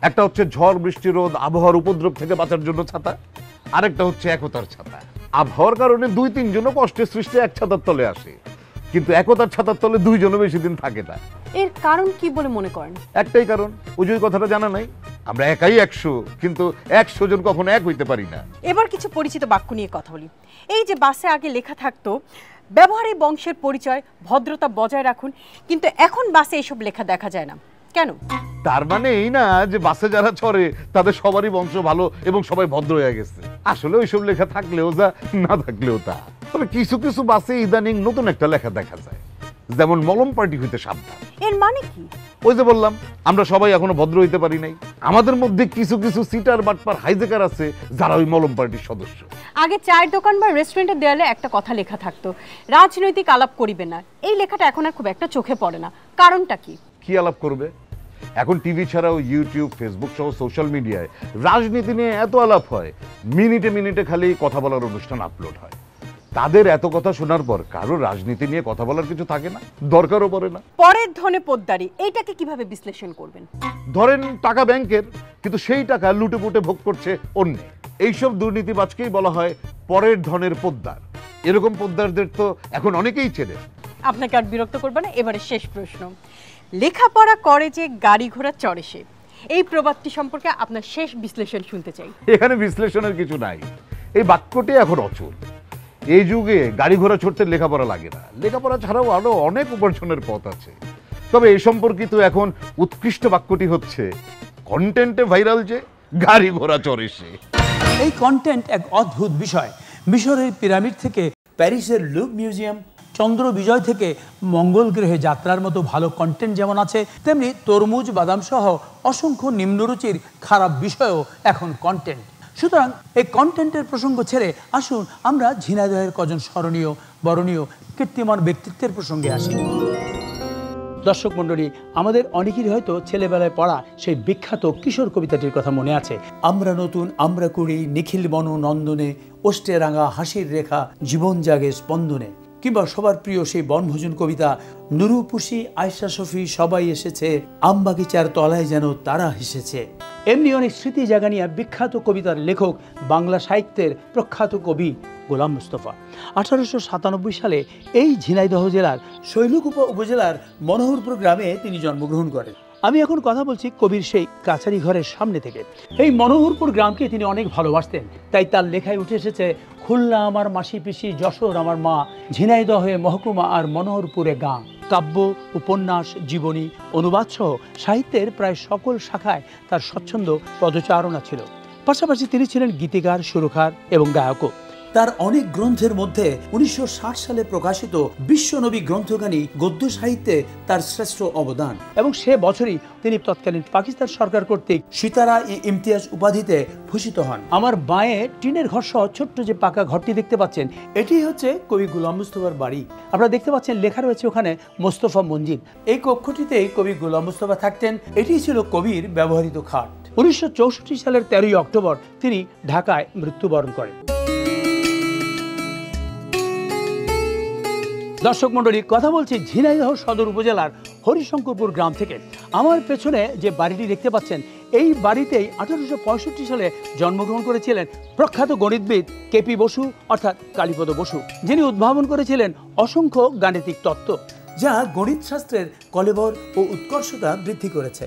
Speaker 20: একটা হচ্ছে ঝড় বৃষ্টি রোদ আবহাওয়ার উপদ্রব থেকে বাঁচার জন্য ছাতা, আরেকটা হচ্ছে একতার ছাতা। আবহাওয়ার কারণে 2-3 জনও কষ্টের সৃষ্টি এক ছাতার তলে আসে, কিন্তু একতার ছাতার তলে 2 জনও বেশি দিন থাকে না।
Speaker 19: এর কারণ কি বলে মনে করেন?
Speaker 20: একটাই কারণ, ওই যে কথাটা জানা নাই, আমরা একাই 100, কিন্তু 100 জন কখনো এক হইতে পারি না।
Speaker 19: এবার কিছু পরিচিত বাক্য নিয়ে কথা বলি। এই যে বাসে আগে লেখা থাকতো ব্যবহারে বংশের পরিচয়, ভদ্রতা বজায় রাখুন, কিন্তু এখন বাসে এসব লেখা দেখা যায় না, কেন?
Speaker 20: তার মানে এই না যে বাসে যারা চড়ে তাদের সবারই বংশ ভালো এবং সবাই ভদ্র হয়ে গেছে। আসলে ওইসব লেখা থাকলেও যা, না থাকলেও তা। তবে কিছু কিছু বাসে ইদানিং নতুন একটা লেখা দেখা যায়, যেমন মলম পার্টি হইতে সাবধান।
Speaker 19: এর মানে কি?
Speaker 20: ওই যে বললাম, আমরা সবাই এখনো ভদ্র হইতে পারি নাই। আমাদের মধ্যে কিছু কিছু সিটার বাটপার হাইজেকার আছে যারা ওই মলম পার্টির সদস্য।
Speaker 19: আগে চায়ের দোকান বা রেস্টুরেন্টের দেয়ালে একটা কথা লেখা থাকতো, রাজনৈতিক আলাপ করিবে না। এই লেখাটা এখন আর খুব একটা চোখে পড়ে না, কারণটা কি?
Speaker 20: কি আলাপ করবে? এখন টিভি ছাড়াও ইউটিউব, ফেসবুক সহ সোশ্যাল মিডিয়ায় রাজনীতি নিয়ে এত আলাপ হয়, মিনিটে মিনিটে খালি কথা বলার অনুষ্ঠান আপলোড হয়। তাদের এত কথা শোনার পর কারো রাজনীতি নিয়ে কথা বলার কিছু থাকে না, দরকারও পড়ে না।
Speaker 19: পরের ধনে পোদ্দারি, এইটাকে কিভাবে বিশ্লেষণ করবেন?
Speaker 20: ধরেন টাকা ব্যাংকের, কিন্তু সেই টাকা লুটে পুটে ভোগ করছে অন্য। এইসব দুর্নীতিবাজকেই বলা হয় পরের ধনের পোদ্দার। এরকম পোদ্দারদের তো এখন অনেকেই চেনে।
Speaker 19: আপনাকে আর বিরক্ত করবে না, এবারে শেষ প্রশ্ন। লেখাপড়া করে যে গাড়ি ঘোড়া চড়ে সে, এই প্রবাদটি সম্পর্কে আপনার শেষ বিশ্লেষণ শুনতে চাই।
Speaker 20: এখানে বিশ্লেষণের কিছু নাই, এই বাক্যটি এখন অচল। এই যুগে গাড়ি ঘোড়া ছড়তে লেখাপড়া লাগে না, লেখাপড়া ছাড়াও আরো অনেক উপার্জনের পথ আছে। তবে এই সম্পর্কিত এখন উৎকৃষ্ট বাক্যটি হচ্ছে কন্টেন্টে ভাইরাল যে গাড়ি ঘোড়া চড়ে সে।
Speaker 3: এই কন্টেন্ট এক অদ্ভুত বিষয়। মিশরের পিরামিড থেকে প্যারিসের লুভ মিউজিয়াম, চন্দ্র বিজয় থেকে মঙ্গল গ্রহে যাত্রার মতো ভালো কন্টেন্ট যেমন আছে, তেমনি তরমুজ বাদাম সহ অসংখ্য নিম্নরুচির খারাপ বিষয়ও এখন কন্টেন্ট। সুতরাং এই কন্টেন্টের প্রসঙ্গ ছেড়ে আসুন আমরা ঝিনাইদহের কজন স্মরণীয় বরণীয় কীর্তিমান ব্যক্তিত্বের প্রসঙ্গে আসি। দর্শক মণ্ডলী, আমাদের অনেকেরই হয়তো ছেলেবেলায় পড়া সেই বিখ্যাত কিশোর কবিতাটির কথা মনে আছে। আমরা নতুন আমরা কুড়ি, নিখিল বন নন্দনে, ওষ্ঠে রাঙা হাসির রেখা, জীবন জাগে স্পন্দনে। কিংবা সবার প্রিয় সেই বনভোজন কবিতা, নুরু পুষি আয়শা শফি সবাই এসেছে, আমবাগিচার তলায় যেন তারা হেসেছে। এমনি অনেক স্মৃতি জাগানিয়া বিখ্যাত কবিতার লেখক বাংলা সাহিত্যের প্রখ্যাত কবি গোলাম মুস্তফা। 1897 সালে এই ঝিনাইদহ জেলার শৈলকুপা উপজেলার মনোহরপুর গ্রামে তিনি জন্মগ্রহণ করেন। আমি এখন কথা বলছি কবির সেই কাছারি ঘরের সামনে থেকে। এই মনোহরপুর গ্রামকে তিনি অনেক ভালোবাসতেন, তাই তার লেখায় উঠে এসেছে খুলনা আমার মাসি পিসি, যশোর আমার মা, ঝিনাইদহে মহকুমা আর মনোহরপুরে গাঁ। কাব্য, উপন্যাস, জীবনী, অনুবাদ সহ সাহিত্যের প্রায় সকল শাখায় তার স্বচ্ছন্দ পদচারণা ছিল। পাশাপাশি তিনি ছিলেন গীতিকার, সুরকার এবং গায়কও। তার অনেক গ্রন্থের মধ্যে 1960 সালে প্রকাশিত বিশ্বনবী গ্রন্থখানি গদ্য সাহিত্যে তার শ্রেষ্ঠ অবদান, এবং সে বছরই তিনি তৎকালীন পাকিস্তান সরকার কর্তৃক সিতারা ইমতিয়াজ উপাধিতে ভূষিত হন। আমার বাঁয়ে টিনের ঘর সহ ছোট্ট যে পাকা ঘরটি দেখতে পাচ্ছেন, এটি হচ্ছে কবি গোলাম মুস্তফার বাড়ি। আপনারা দেখতে পাচ্ছেন লেখা রয়েছে ওখানে মোস্তফা মঞ্জিল। এই কক্ষটিতেই কবি গোলাম মুস্তফা থাকতেন। এটি ছিল কবির ব্যবহৃত খাট। 1964 সালের 13ই অক্টোবর তিনি ঢাকায় মৃত্যুবরণ করেন। দর্শক মণ্ডলী, কথা বলছি ঝিনাইদহ সদর উপজেলার হরিশঙ্করপুর গ্রাম থেকে। আমার পেছনে যে বাড়িটি দেখতে পাচ্ছেন, এই বাড়িতেই 1865 সালে জন্মগ্রহণ করেছিলেন প্রখ্যাত গণিতবিদ কেপি বসু অর্থাৎ কালীপদ বসু, যিনি উদ্ভাবন করেছিলেন অসংখ্য গাণিতিক তত্ত্ব, যা গণিত শাস্ত্রের কলেবর ও উৎকর্ষতা বৃদ্ধি করেছে।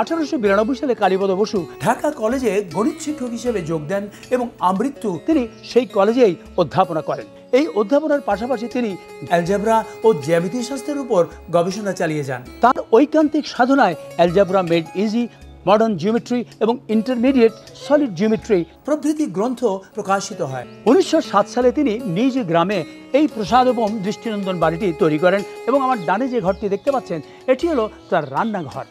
Speaker 3: 1892 সালে কালীপদ বসু ঢাকা কলেজে গণিত শিক্ষক হিসেবে যোগ দেন এবং আমৃত্যু তিনি সেই কলেজেই অধ্যাপনা করেন। এই অধ্যাপনার পাশাপাশি তিনি অ্যালজেব্রা ও জ্যামিতি শাস্ত্রের উপর গবেষণা চালিয়ে যান। তার ঐকান্তিক সাধনায় algebra made easy, modern geometry এবং ইন্টারমিডিয়েট সলিড জিওমেট্রি প্রভৃতি গ্রন্থ প্রকাশিত হয়। 1907 সালে তিনি নিজ গ্রামে এই প্রসাদোপম দৃষ্টিনন্দন বাড়িটি তৈরি করেন এবং আমার ডানে যে ঘরটি দেখতে পাচ্ছেন এটি হলো তার রান্নাঘর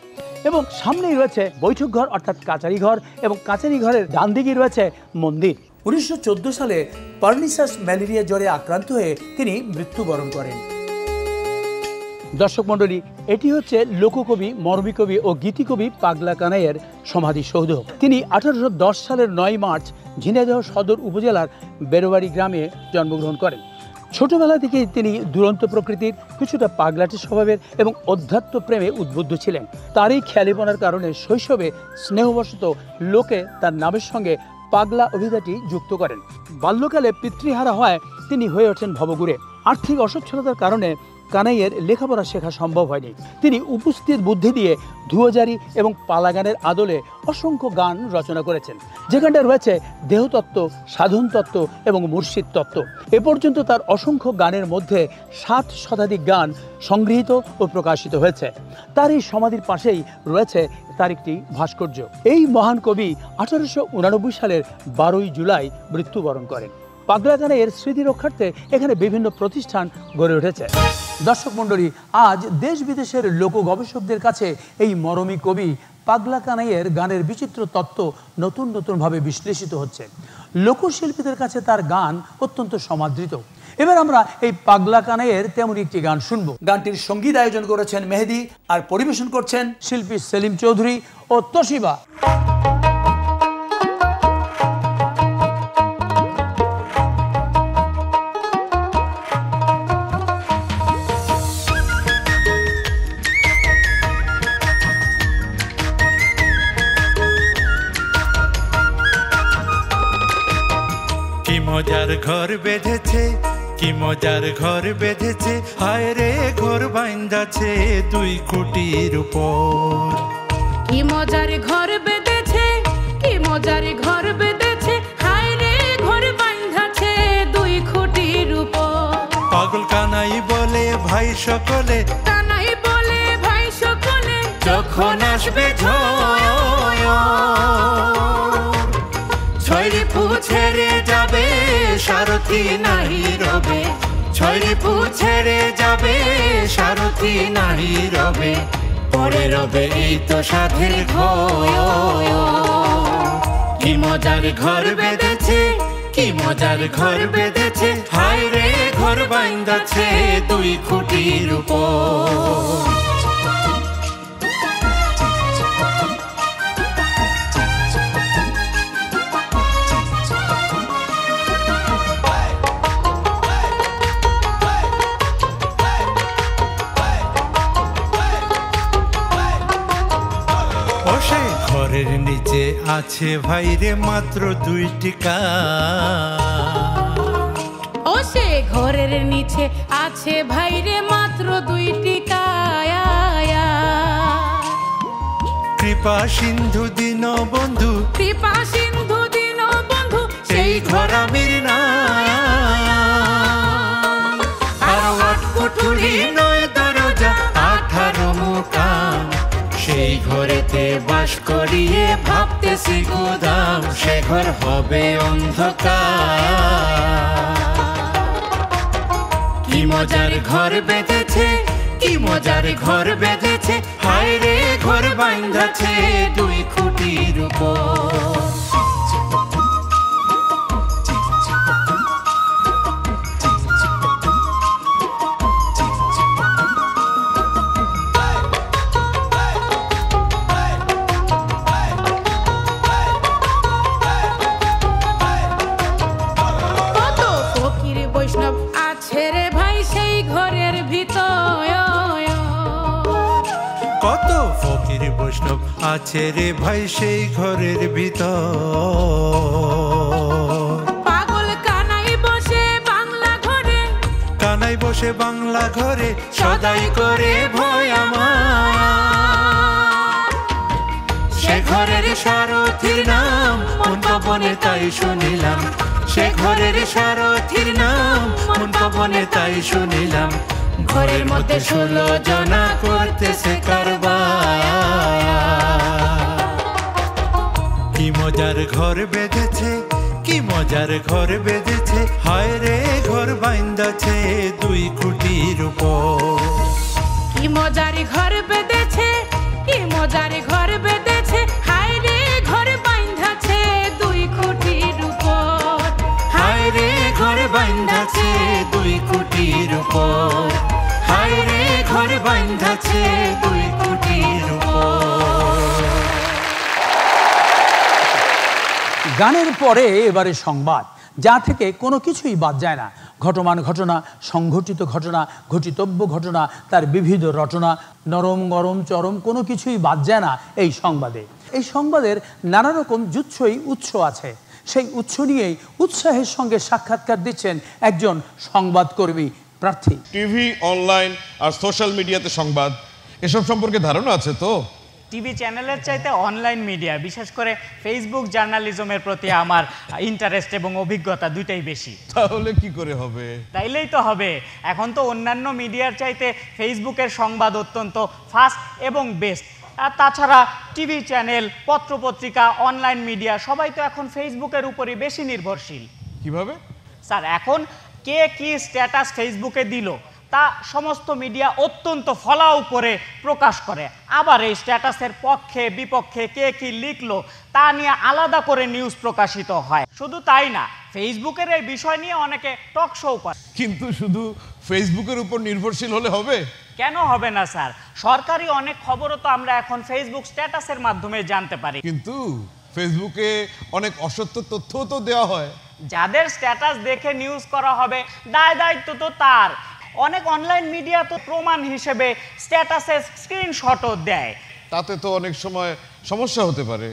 Speaker 3: এবং সামনেই রয়েছে বৈঠক ঘর অর্থাৎ কাচারি ঘর এবং কাচারি ঘরের ডান দিকে রয়েছে মন্দির। 1914 সালে পার্নিসাস ম্যালেরিয়া জ্বরে আক্রান্ত হয়ে তিনি মৃত্যুবরণ করেন। দর্শক মণ্ডলী, এটি হচ্ছে লোককবি, মরমী কবি ও গীতিকবি পাগলা কানাইয়ের সমাধিসৌধ। তিনি 1810 সালের 9 মার্চ ঝিনাইদহ সদর উপজেলার বেরোবাড়ি গ্রামে জন্মগ্রহণ করেন। ছোটবেলা থেকেই তিনি দুরন্ত প্রকৃতির, কিছুটা পাগলাটে স্বভাবের এবং অধ্যাত্ম প্রেমে উদ্বুদ্ধ ছিলেন। তার এই খেয়ালিপনার কারণে শৈশবে স্নেহবশত লোকে তার নামের সঙ্গে পাগলা অভিধাটি যুক্ত করেন। বাল্যকালে পিতৃহারা হয় তিনি হয়ে ওঠেন ভবঘুরে। আর্থিক অসচ্ছলতার কারণে কানাইয়ের লেখাপড়া শেখা সম্ভব হয়নি। তিনি উপস্থিত বুদ্ধি দিয়ে ধুয়োজারি এবং পালাগানের আদলে অসংখ্য গান রচনা করেছেন, যেখানটা রয়েছে দেহতত্ত্ব, সাধন তত্ত্ব এবং মুর্শিদ তত্ত্ব। এ পর্যন্ত তার অসংখ্য গানের মধ্যে 7 শতাধিক গান সংগৃহীত ও প্রকাশিত হয়েছে। তার এই সমাধির পাশেই রয়েছে তার একটি ভাস্কর্য। এই মহান কবি 1889 সালের 12 জুলাই মৃত্যুবরণ করেন। পাগলা কানাইয়ের স্মৃতি রক্ষার্থে এখানে বিভিন্ন প্রতিষ্ঠান গড়ে উঠেছে। দর্শক মণ্ডলী, আজ দেশ বিদেশের লোক গবেষকদের কাছে এই মরমী কবি পাগলা কানাইয়ের গানের বিচিত্র তত্ত্ব নতুন নতুনভাবে বিশ্লেষিত হচ্ছে। লোকশিল্পীদের কাছে তার গান অত্যন্ত সমাদৃত। এবার আমরা এই পাগলা কানাইয়ের তেমন একটি গান শুনবো। গানটির সঙ্গীত আয়োজন করেছেন মেহেদি আর পরিবেশন করছেন শিল্পী সেলিম চৌধুরী ও তোশিবা।
Speaker 21: কি মজার ঘর বেঁধেছে, কি মজার ঘর বেঁধেছে, হায় রে ঘর বাইন্দাছে 2 খুঁটির উপর।
Speaker 22: কি মজার ঘর বেঁধেছে, কি মজার ঘর বেঁধেছে, হায় রে ঘর বাইন্দাছে 2 খুঁটির উপর।
Speaker 21: পাগল কানাই বলে ভাই সকলে,
Speaker 22: কানাই বলে ভাই সকলে,
Speaker 21: যখন আসবে ঝড় ছয়রি পুছেরে যাবে সারথি নাহি রবে, ছয়রি পুছেরে যাবে সারথি নাহি রবে, পরে রবে এই তো সাধের ঘর। কি মজার ঘর বেঁধেছে, কি মজার ঘর বেঁধেছে, হায় রে ঘর বাইন্দাছে 2 খুঁটির উপর। ঘরের নিচে আছে ভাইরে মাত্র 2টি কাঠ,
Speaker 22: ও সে ঘরের নিচে আছে ভাইরে মাত্র 2টি কায়া।
Speaker 21: কৃপা সিন্ধু দিন বন্ধু,
Speaker 22: কৃপা সিন্ধু দিন বন্ধু,
Speaker 21: সেই ঘর আমির না। আর 8 কুঠুরি 9 দরজা 18 মুকাম, সেই ঘরেতে বাস করিয়ে ভাবতেছি গুদাম, সে ঘর হবে অন্ধকার। কি মজার ঘর বেঁধেছে, কি মজার ঘর বেঁধেছে, হায় রে ঘর বাইন্দাছে 2 খুঁটির উপর। কত ফকির বৈষ্ণব আছে রে ভাই সেই ঘরের ভিতর।
Speaker 22: পাগল কানাই বসে বাংলা ঘরে,
Speaker 21: কানাই বসে বাংলা ঘরে সদাই করে ভয় আমার। সে ঘরের সারথির নাম মন পবনে তাই শুনিলাম, সে ঘরের সারথির নাম মন পবনে তাই শুনিলাম। ঘরের মধ্যে 16 জনা করতেছে কারবার। কি মজার ঘর বেঁধেছে, কি মজার ঘর বেঁধেছে, হায় রে ঘর বাইন্দাছে 2 খুঁটির উপর।
Speaker 22: কি মজারি ঘর বেঁধেছে, কি মজারি ঘর বেঁধেছে, হায় রে ঘর বাইন্ধাছে 2 খুঁটির উপর।
Speaker 21: হায় রে ঘর বাইন্ধাছে 2 খুঁটির উপর, হায় রে ঘর বাইন্ধাছে 2 খুঁটির উপর।
Speaker 3: গানের পরে এবারে সংবাদ, যা থেকে কোনো কিছুই বাদ যায় না। ঘটমান ঘটনা, সংঘটিত ঘটনা, ঘটিতব্য ঘটনা, তার বিবিধ রটনা, নরম গরম চরম কোনো কিছুই বাদ যায় না এই সংবাদে। এই সংবাদের নানা রকম যুৎসই উৎস আছে। সেই উৎস নিয়েই উৎসাহের সঙ্গে সাক্ষাৎকার দিচ্ছেন একজন সংবাদকর্মী প্রার্থী।
Speaker 1: টিভি, অনলাইন আর সোশ্যাল মিডিয়াতে সংবাদ, এসব সম্পর্কে ধারণা আছে তো?
Speaker 2: টিভি চ্যানেলের চাইতে অনলাইন মিডিয়া, বিশেষ করে ফেসবুক জার্নালিজমের প্রতি আমার ইন্টারেস্ট এবং অভিজ্ঞতা দুইটাই বেশি।
Speaker 1: তাহলে কি করে হবে?
Speaker 2: তাইলেই তো হবে। এখন তো অন্যান্য মিডিয়ার চাইতে ফেসবুকের সংবাদ অত্যন্ত ফাস্ট এবং বেস্ট। আর তাছাড়া টিভি চ্যানেল, পত্রপত্রিকা, অনলাইন মিডিয়া সবাই তো এখন ফেসবুকের উপরই বেশি নির্ভরশীল।
Speaker 1: কিভাবে?
Speaker 2: স্যার, এখন কে কি স্ট্যাটাস ফেসবুকে দিল তা সমস্ত মিডিয়া অত্যন্ত ফলাও করে প্রকাশ করে। আবার এই স্ট্যাটাসের পক্ষে বিপক্ষে কে কি লিখলো তা নিয়ে আলাদা করে নিউজ প্রকাশিত হয়। শুধু তাই না, ফেসবুকের এই বিষয় নিয়ে অনেকে টক শো করে।
Speaker 1: কিন্তু শুধু ফেসবুকের উপর নির্ভরশীল হলে হবে?
Speaker 2: কেন হবে না স্যার? সরকারি অনেক খবরও তো আমরা এখন ফেসবুক স্ট্যাটাসের মাধ্যমে জানতে পারি।
Speaker 1: কিন্তু ফেসবুকে অনেক অসত্য তথ্যও তো দেওয়া হয়।
Speaker 2: যাদের স্ট্যাটাস দেখে নিউজ করা হবে দায় দায়িত্ব তো তার। অনেক অনলাইন মিডিয়া তো প্রমাণ হিসেবে স্ট্যাটাসের স্ক্রিনশটও দেয়।
Speaker 1: তাতে তো অনেক সময় সমস্যা হতে পারে।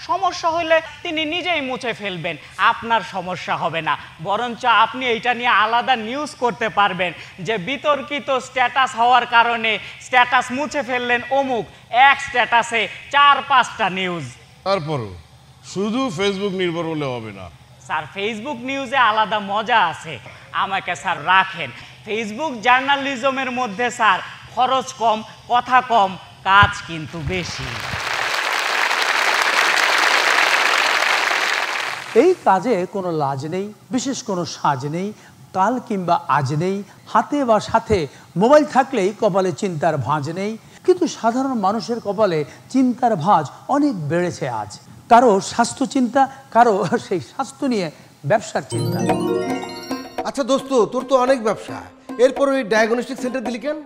Speaker 2: সমস্যা হলে তিনি নিজেই মুছে ফেলবেন, আপনার সমস্যা হবে না। বরঞ্চ আপনি এইটা নিয়ে আলাদা নিউজ করতে পারবেন যে বিতর্কিত স্ট্যাটাস হওয়ার কারণে স্ট্যাটাস মুছে ফেললেন অমুক, এক স্ট্যাটাসে 4-5টা নিউজ।
Speaker 1: তারপরও শুধু ফেসবুক নির্ভর হলে হবে না
Speaker 2: স্যার। ফেসবুক নিউজে আলাদা মজা আছে। আমাকে স্যার রাখেন। ফেসবুক জার্নালিজমের মধ্যে স্যার খরচ কম, কথা কম, কাজ কিন্তু বেশি।
Speaker 3: এই কাজে কোনো লাজ নেই, বিশেষ কোনো সাজ নেই, কাল কিংবা আজ নেই। হাতে বা সাথে মোবাইল থাকলেই কপালে চিন্তার ভাঁজ নেই। কিন্তু সাধারণ মানুষের কপালে চিন্তার ভাঁজ অনেক বেড়েছে আজ। কারো স্বাস্থ্য চিন্তা, কারো সেই স্বাস্থ্য নিয়ে ব্যবসার চিন্তা।
Speaker 23: আচ্ছা দোস্ত, তোর তো অনেক ব্যবসা, এরপর ওই ডায়াগনস্টিক সেন্টার দিলি কেন?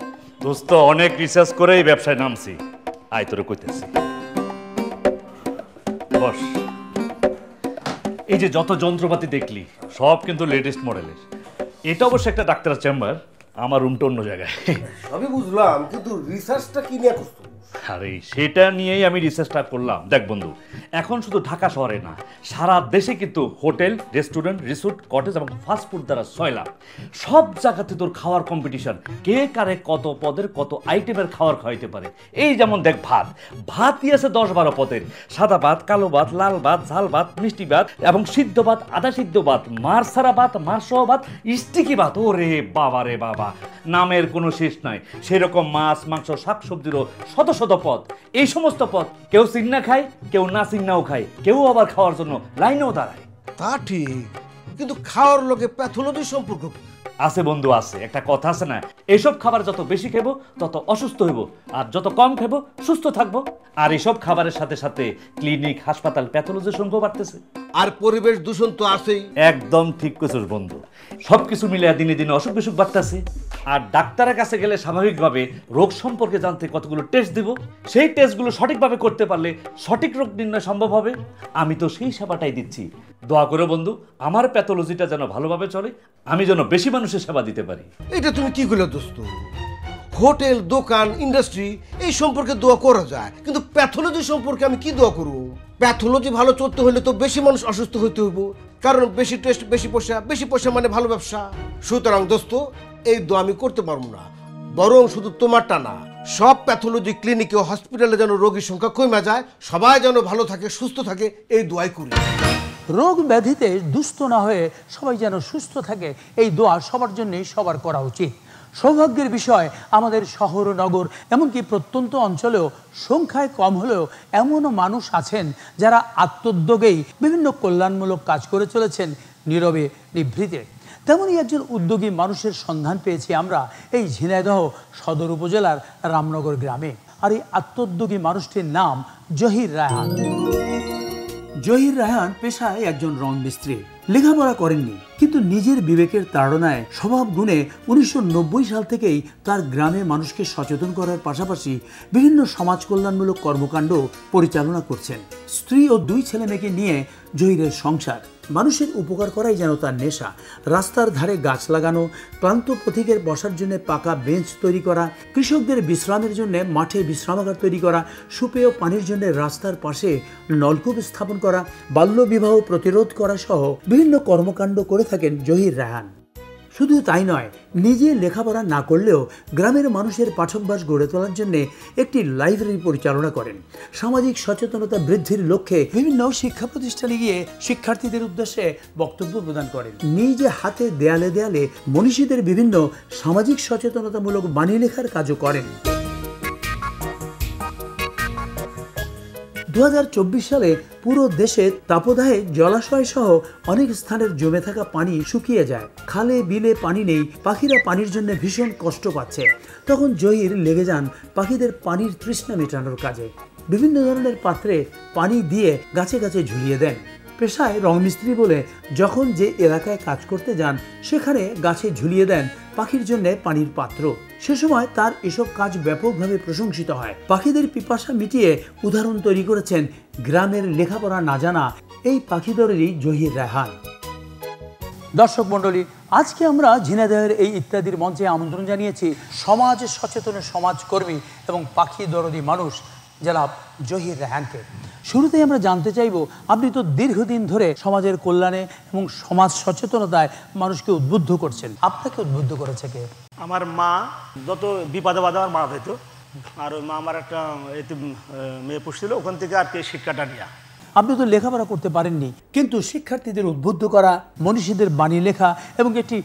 Speaker 24: দোস্ত, অনেক রিসার্চ করে এই ব্যবসায় নামছি। আয় তোরে কইতেছি, বস। এই যে যত যন্ত্রপাতি দেখলি সব কিন্তু লেটেস্ট মডেলের। এটা অবশ্য একটা ডাক্তারের চেম্বার, আমার রুমটা অন্য জায়গায়।
Speaker 23: সবই বুঝলাম, কিন্তু রিসার্চটা কি নিয়ে করছো?
Speaker 24: আরে সেটা নিয়েই আমি রিসার্চটা করলাম। দেখ বন্ধু, এখন শুধু ঢাকা শহরে না, সারা দেশে কিন্তু হোটেল, রেস্টুরেন্ট, রিসোর্ট, কটেজ এবং ফাস্টফুড দ্বারা সয়লাভ। সব জায়গাতে তোর খাওয়ার কম্পিটিশন, কে কারে কত পদের কত আইটেমের খাবার খাওয়াইতে পারে। এই যেমন দেখ, ভাতই আছে 10-12 পদের। সাদা ভাত, কালো ভাত, লাল ভাত, ঝাল ভাত, মিষ্টি ভাত এবং সিদ্ধ ভাত, আধা সিদ্ধ ভাত, মারসারা ভাত, মারসহ ভাত, স্টিকি ভাত। ওরে বাবা রে বাবা, নামের কোনো শেষ নাই। সেরকম মাছ, মাংস, শাকসবজিরও শত শত পদ। এই সমস্ত পদ কেউ চিন্না খায়, কেউ না চিন্নাও খায়, কেউ আবার খাওয়ার জন্য লাইনেও দাঁড়ায়।
Speaker 23: তা ঠিক, কিন্তু খাওয়ার লোকে প্যাথোলজির সম্পর্ক
Speaker 24: আছে বন্ধু, আছে। একটা কথা আছে না, এইসব খাবার যত বেশি খাবো তত অসুস্থ হইব, আর যত কম খাবো সুস্থ থাকবো। আর এইসব খাবারের সাথে সাথে ক্লিনিক, হাসপাতাল, প্যাথোলজির সংখ্যা বাড়তেছে।
Speaker 23: আর পরিবেশ দূষণ তো আছেই।
Speaker 24: একদম ঠিক কইছস বন্ধু, সবকিছু মিলে দিনে দিনে অসুখ বিসুখ বাড়তেছে। আর ডাক্তারের কাছে গেলে স্বাভাবিকভাবে রোগ সম্পর্কে জানতে কতগুলো টেস্ট দিব, সেই টেস্টগুলো সঠিকভাবে করতে পারলে সঠিক রোগ নির্ণয় সম্ভব হবে। আমি তো সেই সেবাটাই দিচ্ছি। দোয়া করে বন্ধু, আমার প্যাথোলজিটা যেন ভালোভাবে চলে, আমি যেন বেশি মানুষের সেবা দিতে পারি।
Speaker 23: এটা তুমি কি করলে দোস্ত? হোটেল, দোকান, ইন্ডাস্ট্রি এই সম্পর্কে দোয়া করা যায়, কিন্তু প্যাথোলজি সম্পর্কে আমি কি দোয়া করব? প্যাথোলজি ভালো চলতে হলে তো বেশি মানুষ অসুস্থ হইতে হইব, কারণ বেশি টেস্ট বেশি পয়সা মানে ভালো ব্যবসা। সুতরাং দোস্ত, এই দোয়া আমি করতে পারবো না, বরং শুধু তোমারটা না, সব প্যাথোলজি ক্লিনিকে ও হসপিটালে যেন রোগীর সংখ্যা কমে যায়, সবাই যেন ভালো থাকে, সুস্থ থাকে, এই দোয়াই করি।
Speaker 3: রোগ ব্যাধিতে দুস্থ না হয়ে সবাই যেন সুস্থ থাকে, এই দোয়া সবার জন্যই সবার করা উচিত। সৌভাগ্যের বিষয়, আমাদের শহর ও নগর এমনকি প্রত্যন্ত অঞ্চলেও সংখ্যায় কম হলেও এমনও মানুষ আছেন যারা আত্মোদ্যোগেই বিভিন্ন কল্যাণমূলক কাজ করে চলেছেন নীরবে নিভৃতে। তেমনই একজন উদ্যোগী মানুষের সন্ধান পেয়েছি আমরা এই ঝিনাইদহ সদর উপজেলার রামনগর গ্রামে। আর এই আত্মোদ্যোগী মানুষটির নাম জহির রায়হান। জহির রায়হান পেশায় একজন রং মিস্ত্রি। লেখাপড়া করেননি, কিন্তু নিজের বিবেকের তাড়নায় স্বভাব গুণে 1990 সাল থেকেই তার গ্রামে মানুষকে সচেতন করার পাশাপাশি বিভিন্ন সমাজ কল্যাণমূলক কর্মকাণ্ড পরিচালনা করছেন। স্ত্রী ও 2 ছেলে মেয়েকে নিয়ে জহিরের সংসার। মানুষের উপকার করাই যেন তার নেশা। রাস্তার ধারে গাছ লাগানো, ক্লান্ত পথিকের বসার জন্য পাকা বেঞ্চ তৈরি করা, কৃষকদের বিশ্রামের জন্য মাঠে বিশ্রামাগার তৈরি করা, সুপেয় পানির জন্য রাস্তার পাশে নলকূপ স্থাপন করা, বাল্যবিবাহ প্রতিরোধ করা সহ বিভিন্ন কর্মকাণ্ড করে থাকেন জহির রায়হান। শুধু তাই নয়, নিজে লেখাপড়া না করলেও গ্রামের মানুষের পাঠকবাস গড়ে তোলার জন্য একটি লাইব্রেরি পরিচালনা করেন। সামাজিক সচেতনতা বৃদ্ধির লক্ষ্যে বিভিন্ন শিক্ষা প্রতিষ্ঠানে গিয়ে শিক্ষার্থীদের উদ্দেশ্যে বক্তব্য প্রদান করেন। নিজে হাতে দেয়ালে দেয়ালে মনীষীদের বিভিন্ন সামাজিক সচেতনতামূলক বাণী লেখার কাজও করেন। 2024 সালে পুরো দেশে তাপদাহে জলাশয় সহ অনেক স্থানের জমে থাকা পানি শুকিয়ে যায়, খালে বিলে পানি নেই, পাখিরা পানির জন্য ভীষণ কষ্ট পাচ্ছে। তখন জহির লেগে যান পাখিদের পানির তৃষ্ণা মেটানোর কাজে। বিভিন্ন ধরনের পাত্রে পানি দিয়ে গাছে গাছে ঝুলিয়ে দেন। পেশায় রং মিস্ত্রি বলে যখন যে এলাকায় কাজ করতে যান সেখানে গাছে ঝুলিয়ে দেন পাখির জন্য পানির পাত্র। সে সময় তার এসব কাজ ব্যাপকভাবে প্রশংসিত হয়। পাখিদের পিপাসা মিটিয়ে উদাহরণ তৈরি করেছেন গ্রামের লেখাপড়া না জানা এই পাখিদরেরই জহির রায়হান। দর্শক মণ্ডলী, আজকে আমরা ঝিনাইদহের এই ইত্যাদির মঞ্চে আমন্ত্রণ জানিয়েছি সমাজ সচেতন সমাজকর্মী এবং পাখি দরদি মানুষ জনাব জহির রায়হানকে। শুরুতেই আমরা জানতে চাইব, আপনি তো দীর্ঘদিন ধরে সমাজের কল্যাণে এবং সমাজ সচেতনতায় মানুষকে উদ্বুদ্ধ করছেন, আপনাকে উদ্বুদ্ধ করেছে কে?
Speaker 17: আমার মা, যত বিপদে বাধা আমার মা হইতো, আর ওই মা আমার একটা মেয়ে পুষছিল, ওখান থেকে আর কি শিক্ষাটা নেওয়া।
Speaker 3: আপনি তো লেখাপড়া করতে পারেননি, কিন্তু শিক্ষার্থীদের উদ্বুদ্ধ করা, মনীষীদের বাণী লেখা এবং একটি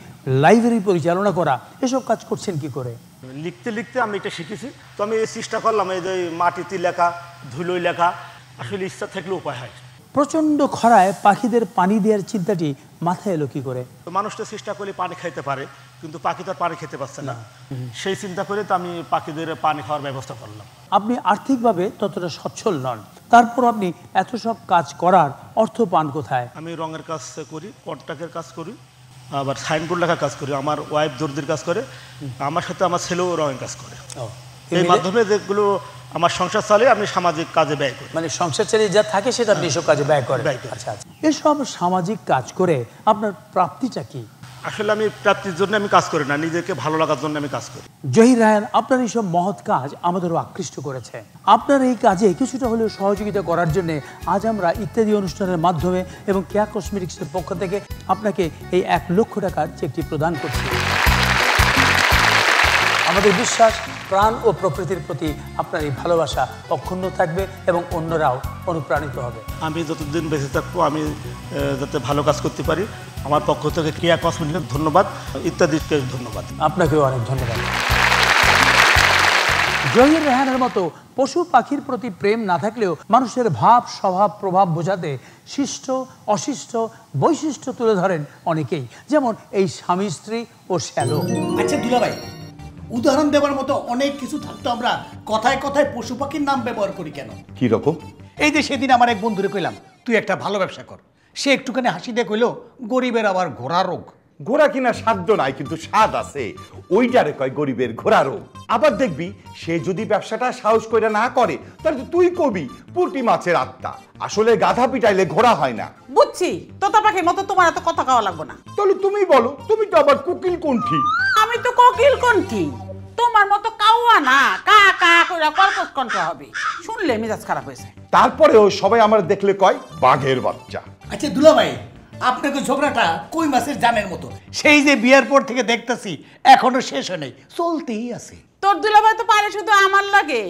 Speaker 3: লাইব্রেরি পরিচালনা করা, এসব কাজ করছেন কি করে?
Speaker 17: লিখতে লিখতে আমি এটা শিখেছি, তো আমি চেষ্টা করলাম এই যে মাটিতে লেখা, ধুলোয় লেখা, আসলে ইচ্ছা থাকলে উপায় হয়।
Speaker 3: প্রচন্ড খরায় পাখিদের পানি দেওয়ার চিন্তাটি মাথায় এলো কি করে?
Speaker 17: মানুষ তো চেষ্টা করে পানি খাইতে পারে, কিন্তু পাখি তো আর পানি খেতে পারছে না। সেই চিন্তা করে তো আমি পাখিদের পানি খাওয়ার ব্যবস্থা করলাম।
Speaker 3: আপনি আর্থিকভাবে ততটা সচ্ছল নন, তারপর আপনি এত সব কাজ করার অর্থ পান কোথায়?
Speaker 17: আমি রঙের কাজ করি, কন্ট্রাক্টের কাজ করি, আবার সাইনবোর্ড লেখার কাজ করি। আমার ওয়াইফ দর্জির কাজ করে, আমার সাথে আমার ছেলেও রঙের কাজ করে। এই মাধ্যমে যেগুলো আমার সংসার চলে আমি সামাজিক কাজে ব্যয় করি।
Speaker 3: মানে সংসার চালিয়ে যা থাকে সেটা আপনি এসব কাজে ব্যয় করেন। আচ্ছা, এসব সামাজিক কাজ করে আপনার প্রাপ্তিটা কি?
Speaker 17: আসলে আমি প্রাপ্তির জন্য আমি কাজ করি না, নিজেকে ভালো লাগার জন্য আমি কাজ করি।
Speaker 3: জহির রায়হান, আপনার এইসব মহৎ কাজ আমাদেরও আকৃষ্ট করেছে। আপনার এই কাজে কিছুটা হলেও সহযোগিতা করার জন্য আজ আমরা ইত্যাদি অনুষ্ঠানের মাধ্যমে এবং কেয়া কসমেটিক্সের পক্ষ থেকে আপনাকে এই 1 লক্ষ টাকার চেকটি প্রদান করছি। আমাদের বিশ্বাস, প্রাণ ও প্রকৃতির প্রতি আপনার এই ভালোবাসা অক্ষুণ্ণ থাকবে এবং অন্যরাও অনুপ্রাণিত হবে।
Speaker 17: আমি যতদিন বেঁচে থাকবো আমি যাতে ভালো কাজ করতে পারি, আমার পক্ষ থেকে কেয়া কসমেটিক্স ধন্যবাদ, ইত্যাদিকে ধন্যবাদ।
Speaker 3: আপনাকেও অনেক ধন্যবাদ। জহির রায়হানের মতো পশু পাখির প্রতি প্রেম না থাকলেও মানুষের ভাব স্বভাব প্রভাব বোঝাতে শিষ্ট অশিষ্ট বৈশিষ্ট্য তুলে ধরেন অনেকেই, যেমন এই স্বামী স্ত্রী ও শ্যালক।
Speaker 7: আচ্ছা দুলাভাই, উদাহরণ দেওয়ার মতো অনেক কিছু থাকতো, আমরা কথায় কথায় পশু পাখির নাম ব্যবহার করি কেন?
Speaker 20: কি রকম?
Speaker 7: এই যে সেদিন আমার এক বন্ধুরে কইলাম তুই একটা ভালো ব্যবসা কর, সে একটুখানি হাসি দিয়ে কইলো গরিবের আবার ঘোড়া রোগ।
Speaker 20: ঘোড়া কিনা সাধ্য নাই, কিন্তু স্বাদ আছে, ওইটারে কয় গরিবের ঘোড়া রোগ। আবার দেখবি সে যদি ব্যবসাটা সাহস করে না করে তাহলে তুই কবি পুঁটি মাছের আত্মা। আসলে গাধা পিটাইলে ঘোড়া হয় না।
Speaker 4: বুঝছি, তোতা পাখির মতো তোমার এত কথা খাওয়া লাগবে না।
Speaker 20: তাহলে তুমি বলো, তুমি তো আবার কোকিল কণ্ঠী।
Speaker 4: আমি তো কোকিল কণ্ঠী, তোমার মতো কাউয়া না কা কা করে কলকস কণ্ঠ হবে, শুনলে মেজাজ খারাপ হয়েছে।
Speaker 5: তারপরেও সবাই আমার দেখলে কয় বাঘের বাচ্চা।
Speaker 3: আচ্ছা দুলা ভাই, আপনাকে ঝগড়াটা কই মাছের জানের মতো, সেই যে বিয়ার পর থেকে দেখতেছি এখনো শেষ হয় নাই, চলতেই আছে।
Speaker 4: তোর দুলাভাই তো পারে শুধু আমার লাগে,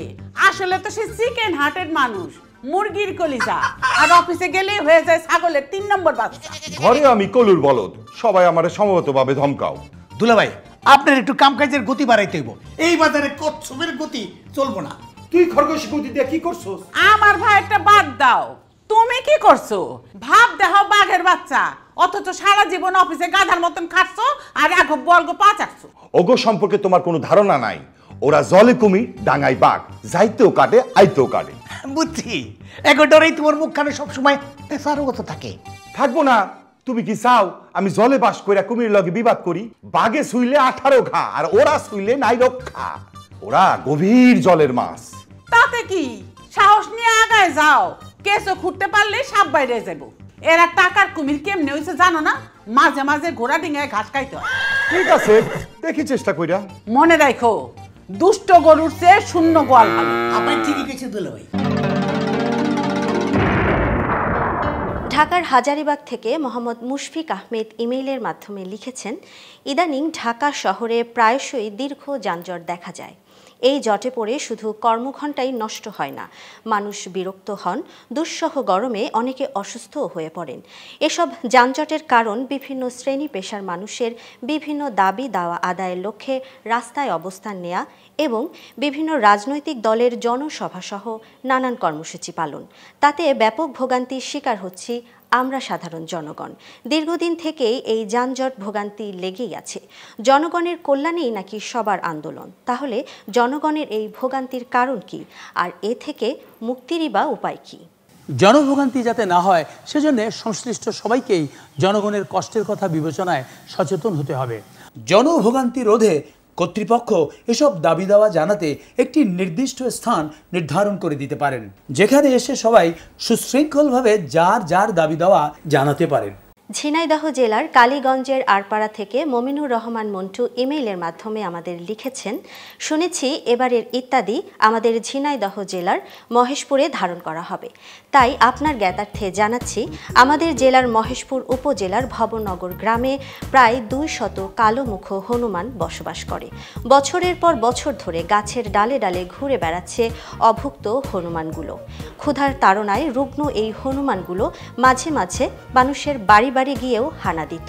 Speaker 4: আসলে তো সে চিকেন হার্টেড মানুষ, মুরগির কলিজা, আর অফিসে গেলেই হয়ে যায় ছাগলের 3 নম্বর বাচ্চা।
Speaker 5: ঘরে আমি কলুর বলদ, সবাই আমার সমবেতভাবে ধমকাও।
Speaker 3: দুলা ভাই, আপনার একটু কামকাজের গতি বাড়াইতে হইব, এই বাজারে কচ্ছপের গতি চলবো না।
Speaker 23: তুই খরগোশ গতি দিয়ে কি করছো?
Speaker 4: আমার ভাই একটা বাদ দাও, তুমি কি করছো? ভাব দেখো বাঘের বাচ্চা, অথচ সারা জীবন অফিসে গাধার মতন খাচ্ছো আর এখন বর্গ পা চাচ্ছো।
Speaker 5: ওগো সম্পর্কে তোমার কোনো ধারণা নাই। ওরা জলে কুমির, ডাঙায় বাঘ, যাইতেও কাটে আইতেও কাটে।
Speaker 3: বুঝছি, এগোডরেই তোমার মুখখানে সবসময় পেশারগত থাকে।
Speaker 5: থাকবো না? তুমি কি চাও আমি জলে বাস কইরা কুমির লগে বিবাদ করি? বাঘে শুইলে 18 ঘা, আর ওরা শুইলে নাই রক্ষা। ওরা গভীর জলের মাছ।
Speaker 4: তাতে কি, সাহস নিয়ে আগায় যাও, কেসও খুঁড়তে পারলে সাপ বাইরে যাবো। এরা টাকার কুমির কেমনে হইছে জানো না? মাঝে মাঝে ঘোড়া ডিঙায় ঘাস খাইতে হয়।
Speaker 5: ঠিক আছে, দেখি চেষ্টা কইরা।
Speaker 4: মনে রাখো, দুষ্ট গরুর চেয়ে শূন্য গোয়াল ভালো।
Speaker 3: আপনি ঠিকই কিছু দিলে ভাই।
Speaker 6: ঢাকার হাজারীবাগ থেকে মোহাম্মদ মুশফিক আহমেদ ইমেইলের মাধ্যমে লিখেছেন, ইদানিং ঢাকা শহরে প্রায়শই দীর্ঘ যানজট দেখা যায়। এই জটে পড়ে শুধু কর্মঘণ্টাই নষ্ট হয় না, মানুষ বিরক্ত হন, দুঃসহ গরমে অনেকে অসুস্থও হয়ে পড়েন। এসব যানজটের কারণ বিভিন্ন শ্রেণী পেশার মানুষের বিভিন্ন দাবি দাওয়া আদায়ের লক্ষ্যে রাস্তায় অবস্থান নেয়া এবং বিভিন্ন রাজনৈতিক দলের জনসভাসহ নানান কর্মসূচি পালন। তাতে ব্যাপক ভোগান্তির শিকার হচ্ছি আমরা সাধারণ জনগণ। দীর্ঘদিন থেকেই এই যানজট ভোগান্তি লেগেই আছে। জনগণের কল্যাণেই নাকি সবার আন্দোলন। তাহলে জনগণের এই ভোগান্তির কারণ কি, আর এ থেকে মুক্তিরই বা উপায় কি?
Speaker 3: জনভোগান্তি যাতে না হয় সেজন্য সংশ্লিষ্ট সবাইকেই জনগণের কষ্টের কথা বিবেচনায় সচেতন হতে হবে। জনভোগান্তি রোধে কর্তৃপক্ষ এসব দাবি দাওয়া জানাতে একটি নির্দিষ্ট স্থান নির্ধারণ করে দিতে পারেন, যেখানে এসে সবাই সুশৃঙ্খলভাবে যার যার দাবি দাওয়া জানাতে পারেন।
Speaker 6: ঝিনাইদহ জেলার কালীগঞ্জের আরপাড়া থেকে মমিনুর রহমান মন্টু ইমেইলের মাধ্যমে আমাদের লিখেছেন, শুনেছি এবারের ইত্যাদি আমাদের ঝিনাইদহ জেলার মহেশপুরে ধারণ করা হবে। তাই আপনার জ্ঞাতার্থে জানাচ্ছি, আমাদের জেলার মহেশপুর উপজেলার ভবনগর গ্রামে প্রায় 200 কালোমুখ হনুমান বসবাস করে। বছরের পর বছর ধরে গাছের ডালে ডালে ঘুরে বেড়াচ্ছে অভুক্ত হনুমানগুলো। ক্ষুধার তাড়নায় রুগ্ন এই হনুমানগুলো মাঝে মাঝে মানুষের বাড়ি বাড়ি গিয়েও হানা দিত।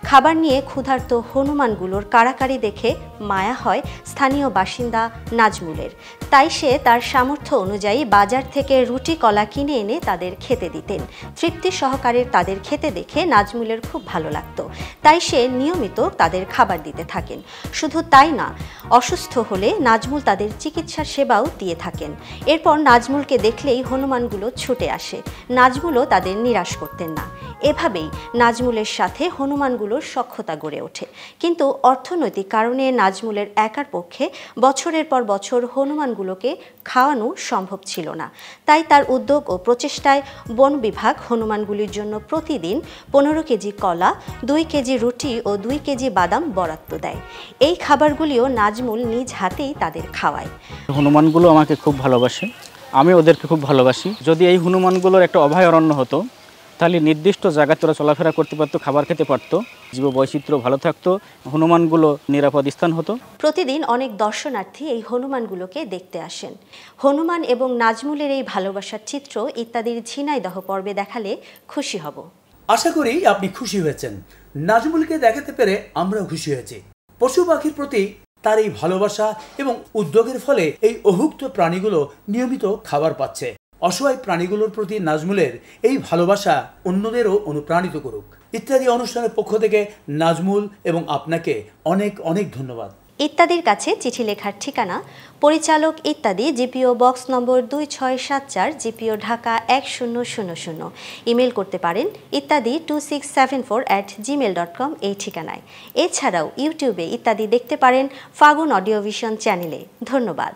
Speaker 6: খাবার নিয়ে ক্ষুধার্ত হনুমানগুলোর কাড়াকাড়ি দেখে মায়া হয় স্থানীয় বাসিন্দা নাজমুলের। তাই সে তার সামর্থ্য অনুযায়ী বাজার থেকে রুটি কলা কিনে এনে তাদের খেতে দিতেন। তৃপ্তি সহকারে তাদের খেতে দেখে নাজমুলের খুব ভালো লাগতো। তাই সে নিয়মিত তাদের খাবার দিতে থাকেন। শুধু তাই না, অসুস্থ হলে নাজমুল তাদের চিকিৎসা সেবাও দিয়ে থাকেন। এরপর নাজমুলকে দেখলেই হনুমানগুলো ছুটে আসে। নাজমুলও তাদের নিরাশ করতেন না। এভাবেই নাজমুলের সাথে হনুমানগুলোর সখ্যতা গড়ে ওঠে। কিন্তু অর্থনৈতিক কারণে নাজমুলের একার পক্ষে বছরের পর বছর হনুমানগুলোকে খাওয়ানো সম্ভব ছিল না। তাই তার উদ্যোগ ও প্রচেষ্টায় বন বিভাগ হনুমানগুলির জন্য প্রতিদিন 15 কেজি কলা, 2 কেজি রুটি ও 2 কেজি বাদাম বরাদ্দ দেয়। এই খাবারগুলিও নাজমুল নিজ হাতেই তাদের খাওয়ায়।
Speaker 8: হনুমানগুলো আমাকে খুব ভালোবাসে, আমি ওদেরকে খুব ভালোবাসি। যদি এই হনুমানগুলোর একটা অভয়ারণ্য হতো, তাহলে নির্দিষ্ট জায়গায় তোরা চলাফেরা করতে পারতো, খাবার খেতে পারতো, জীব বৈচিত্র্য ভালো থাকতো, হনুমানগুলো নিরাপদ স্থান হতো।
Speaker 6: প্রতিদিন অনেক দর্শনার্থী এই হনুমানগুলোকে দেখতে আসেন। হনুমান এবং নাজমুলের এই ভালোবাসার চিত্র ইত্যাদির ঝিনাইদহ পর্বে দেখালে খুশি হব।
Speaker 3: আশা করি আপনি খুশি হয়েছেন। নাজমুলকে দেখাতে পেরে আমরাও খুশি হয়েছি। পশু পাখির প্রতি তার এই ভালোবাসা এবং উদ্যোগের ফলে এই অভুক্ত প্রাণীগুলো নিয়মিত খাবার পাচ্ছে। অসহায় প্রাণীগুলোর প্রতি নাজমুলের এই ভালোবাসা অন্যদেরও অনুপ্রাণিত করুক। ইত্যাদি অনুষ্ঠানের পক্ষ থেকে নাজমুল এবং আপনাকে অনেক অনেক ধন্যবাদ।
Speaker 6: ইত্যাদির কাছে চিঠি লেখার ঠিকানা পরিচালক ইত্যাদি, জিপিও বক্স নম্বর 2674, জিপিও ঢাকা 1000। ইমেল করতে পারেন ইত্যাদি 2674@gmail.com এই ঠিকানায়। এছাড়াও ইউটিউবে ইত্যাদি দেখতে পারেন ফাগুন অডিও ভিশন চ্যানেলে। ধন্যবাদ।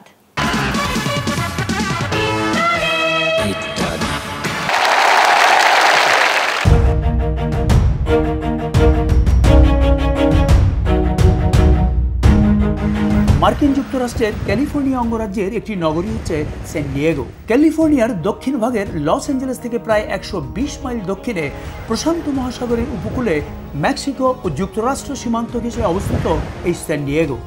Speaker 3: মার্কিন যুক্তরাষ্ট্র যুক্তরাষ্ট্রের ক্যালিফোর্নিয়া অঙ্গরাজ্যের একটি নগরী হচ্ছে সান ডিয়েগো। ক্যালিফোর্নিয়ার দক্ষিণ ভাগের লস অ্যাঞ্জেলেস থেকে প্রায় 120 মাইল দক্ষিণে প্রশান্ত মহাসাগরের উপকূলে মেক্সিকো ও যুক্তরাষ্ট্র সীমান্ত ঘেঁষে অবস্থিত এই সান ডিয়েগো।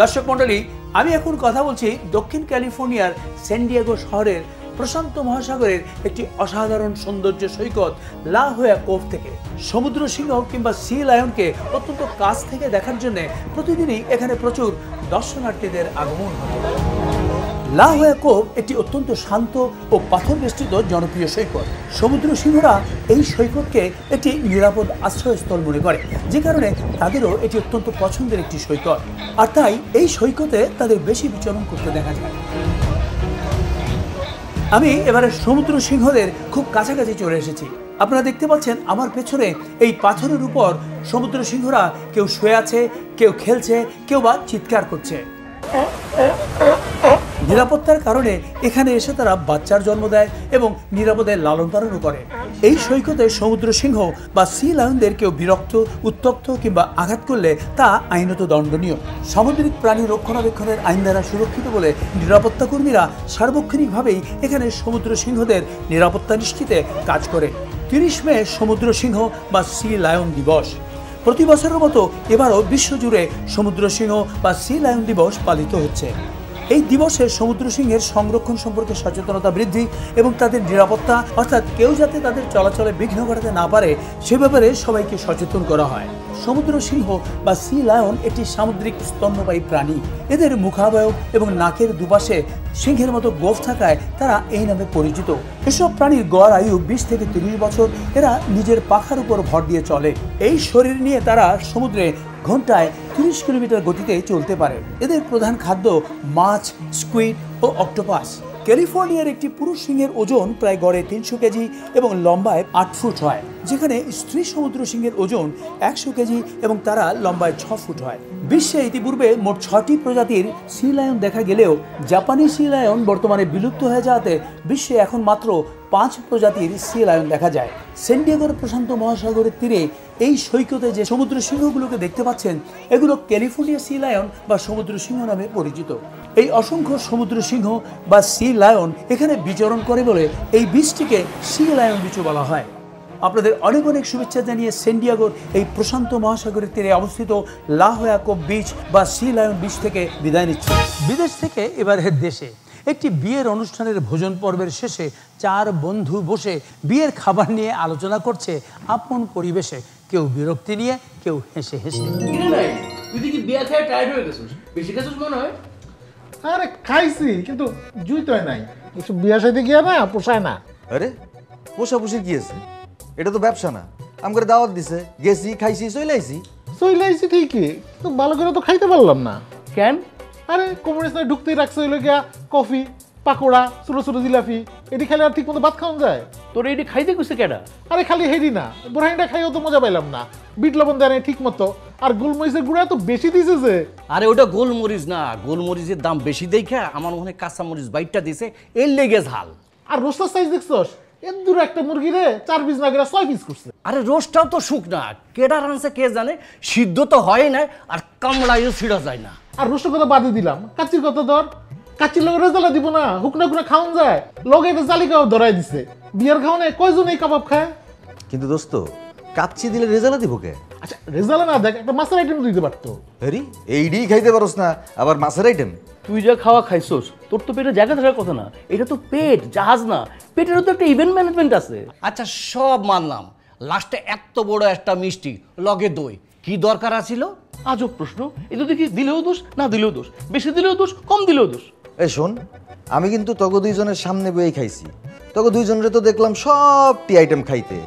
Speaker 3: দর্শক মণ্ডলী, আমি এখন কথা বলছি দক্ষিণ ক্যালিফোর্নিয়ার সান ডিয়েগো শহরের প্রশান্ত মহাসাগরের একটি অসাধারণ সৌন্দর্য সৈকত লা হোয়া কোভ থেকে। সমুদ্র সিংহ কিংবা সি লায়নকে অত্যন্ত কাছ থেকে দেখার জন্য প্রতিদিনই এখানে প্রচুর দর্শনার্থীদের আগমন ঘটে। লা হোয়া কোভ একটি অত্যন্ত শান্ত ও পাথর বেষ্টিত জনপ্রিয় সৈকত। সমুদ্র সিংহরা এই সৈকতকে একটি নিরাপদ আশ্রয়স্থল মনে করে, যে কারণে তাদেরও এটি অত্যন্ত পছন্দের একটি সৈকত, আর তাই এই সৈকতে তাদের বেশি বিচরণ করতে দেখা যায়। আমি এবারে সমুদ্র সিংহদের খুব কাছাকাছি চলে এসেছি। আপনারা দেখতে পাচ্ছেন আমার পেছনে এই পাথরের উপর সমুদ্র সিংহরা কেউ শুয়ে আছে, কেউ খেলছে, কেউ বা চিৎকার করছে। নিরাপত্তার কারণে এখানে এসে তারা বাচ্চার জন্ম দেয় এবং নিরাপদে লালন পালনও করে। এই সৈকতে সমুদ্র সিংহ বা সি লায়নদের কেউ বিরক্ত, উত্তক্ত কিংবা আঘাত করলে তা আইনত দণ্ডনীয়। সামুদ্রিক প্রাণী রক্ষণাবেক্ষণের আইন দ্বারা সুরক্ষিত বলে নিরাপত্তা কর্মীরা সার্বক্ষণিকভাবেই এখানে সমুদ্র সিংহদের নিরাপত্তা নিশ্চিতে কাজ করে। 30 মে সমুদ্র সিংহ বা সি লায়ন দিবস। প্রতি বছরের মতো এবারও বিশ্বজুড়ে সমুদ্র সিংহ বা সি লায়ন দিবস পালিত হচ্ছে। এই দিবসে সমুদ্র সিংহের সংরক্ষণ সম্পর্কে সচেতনতা বৃদ্ধি এবং তাদের নিরাপত্তা, অর্থাৎ কেউ যাতে তাদের চলাচলে বিঘ্ন ঘটাতে না পারে সে ব্যাপারে সবাইকে সচেতন করা হয়। সমুদ্র সিংহ বা সি লায়ন একটি সামুদ্রিক স্তন্যপায়ী প্রাণী। এদের মুখাবয়ব এবং নাকের দুপাশে সিংহের মতো গোঁফ থাকায় তারা এই নামে পরিচিত। এসব প্রাণীর গড় আয়ু 20 থেকে 30 বছর। এরা নিজের পাখার উপর ভর দিয়ে চলে। এই শরীর নিয়ে তারা সমুদ্রে ঘন্টায় 30 কিলোমিটার গতিতে চলতে পারে। এদের প্রধান খাদ্য মাছ, স্কুইড ও অক্টোপাস। ক্যালিফোর্নিয়ার একটি পুরুষ সিংহের ওজন প্রায় গড়ে 300 কেজি এবং লম্বায় 8 ফুট হয়, যেখানে স্ত্রী সমুদ্র সিংহের ওজন 100 কেজি এবং তারা লম্বায় 6 ফুট হয়। বিশ্বে ইতিপূর্বে মোট 6টি প্রজাতির সি লায়ন দেখা গেলেও জাপানি সি লায়ন বর্তমানে বিলুপ্ত হয়ে যাওয়াতে বিশ্বে এখন মাত্র 5 প্রজাতির সি লায়ন দেখা যায়। সান ডিয়েগোর প্রশান্ত মহাসাগরের তীরে এই সৈকতে যে সমুদ্র সিংহগুলোকে দেখতে পাচ্ছেন এগুলো ক্যালিফোর্নিয়া সি লায়ন বা সমুদ্র সিংহ নামে পরিচিত। এই অসংখ্য সমুদ্র সিংহ বা সি লায়ন এখানে বিচরণ করে বলে এই বীচটিকে সি লায়ন বিচও বলা হয়। আপনাদের অনেক অনেক শুভেচ্ছা জানিয়ে সান ডিয়েগোর এই প্রশান্ত মহাসাগরের তীরে অবস্থিত লা হোয়া কোভ বিচ বা সি লায়ন বিচ থেকে বিদায় নিচ্ছি। বিদেশ থেকে এবারের দেশে একটি বিয়ের অনুষ্ঠানের ভোজন পর্বের শেষে 4 বন্ধু বসে বিয়ের খাবার নিয়ে আলোচনা করছে আপন পরিবেশে, কেউ বিরক্তি নিয়ে, কেউ হেসে হেসে।
Speaker 7: তুই কি বিয়ে খেয়ে টায়ার্ড হয়ে গেছিস? বেশি খেয়েছিস মনে হয়?
Speaker 9: আরে খাইছি, কিন্তু জুই তো নাই। কিছু বিয়ে সাথে গিয়ে না পোষায় না।
Speaker 11: আরে পোষাপুষির কি আছে? এটা তো ব্যবসা না। আমাকে দাওয়াত দিছে, গেছি, খাইছি, চলে আইছি
Speaker 9: ঠিকই, কিন্তু ভালো করে তো খাইতে পারলাম না। কেন? আরে কমিউনিস্ট ঢুকতেই রাখছে হইলো গিয়া কফি, পাকোড়া, ছোট ছোট জিলাপি। এটি খাইলে আর ঠিক মতো ভাত খাওয়া যায়?
Speaker 7: তোর এটি খাইতে কইছে কেডা?
Speaker 9: আরে খালি হেডি না, বোরহানিটা খাইও তো মজা পাইলাম না। বিট লবণ দেয় নাই ঠিক মতো, আর গোলমরিচের গুঁড়া তো বেশি দিছে যে।
Speaker 10: আরে ওটা গোলমরিচ না, গোলমরিচের দাম বেশি দেখা আমার মনে কাঁচা মরিচ বাইটটা দিছে, এর লেগে ঝাল।
Speaker 9: আর রোস্টার সাইজ দেখছস? এর দূর একটা মুরগি রে 4 পিস না করে 6 পিস করছে।
Speaker 10: আরে রোস্টটাও তো শুকনা, কেডা রানছে কে জানে, সিদ্ধ তো হয় না আর কামড়াইও ছিড়া যায় না।
Speaker 9: আর রোস্টের কথা বাদে দিলাম, কাচ্চির কথা ধর। কাচ্চির লগে রেজালা দিব না, হুকনা হুকনা খাওন যায়। লগে এটা জালিকাও ধরাই দিছে। বিয়ার খাওয়ানে কয়জন এই কাবাব খায়?
Speaker 11: কিন্তু দোস্ত, কাচ্চি দিলে রেজালা দিব কে?
Speaker 9: আচ্ছা রেজালা না দেখ, একটা মাছের আইটেম দিতে পারতো।
Speaker 11: আরে এইডি খাইতে পারোস না, আবার মাছের আইটেম?
Speaker 7: তুই যা খাওয়া খাইছস, তোর তো পেটে জায়গা থাকার কথা না। এটা তো পেট, জাহাজ না। পেটেরও তো একটা ইভেন্ট ম্যানেজমেন্ট আছে।
Speaker 10: আচ্ছা সব মানলাম, লাস্টে এত বড় একটা মিষ্টি লগে দই, কি দরকার আছিল?
Speaker 7: আজব প্রশ্ন। এটা দেখি দিলেও দোষ, না দিলেও দোষ, বেশি দিলেও দোষ, কম দিলেও দোষ।
Speaker 11: এই শোন, আমি কিন্তু তগো দুইজনের সামনে বইয়ে খাইছি। তগো দুইজনের তো দেখলাম সবটি আইটেম খাইতে,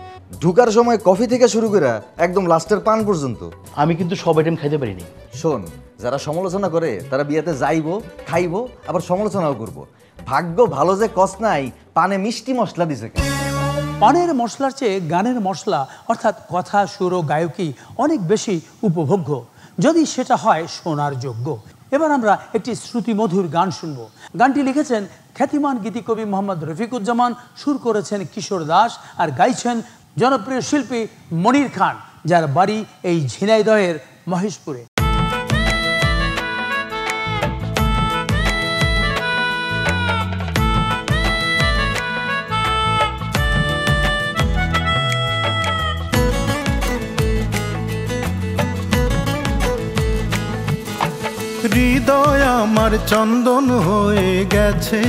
Speaker 11: ঢুকার সময় কফি থেকে শুরু করে একদম লাস্টের পান পর্যন্ত।
Speaker 7: আমি কিন্তু সব আইটেম খাইতে পারিনি।
Speaker 11: শোন, যারা সমালোচনা করে তারা বিয়েতে যাইবো, খাইবো, আবার সমালোচনাও করবো। ভাগ্য ভালো যে কস নাই পানে মিষ্টি মশলা দিছে।
Speaker 3: পানের মশলার চেয়ে গানের মশলা অর্থাৎ কথা, সুর ও গায়কী অনেক বেশি উপভোগ্য, যদি সেটা হয় শোনার যোগ্য। এবার আমরা একটি শ্রুতিমধুর গান শুনব। গানটি লিখেছেন খ্যাতিমান গীতিকবি মোহাম্মদ রফিকুজ্জামান, সুর করেছেন কিশোর দাস আর গাইছেন জনপ্রিয় শিল্পী মনির খান, যার বাড়ি এই ঝিনাইদহের মহেশপুরে।
Speaker 21: আমার চন্দন হয়ে গেছে,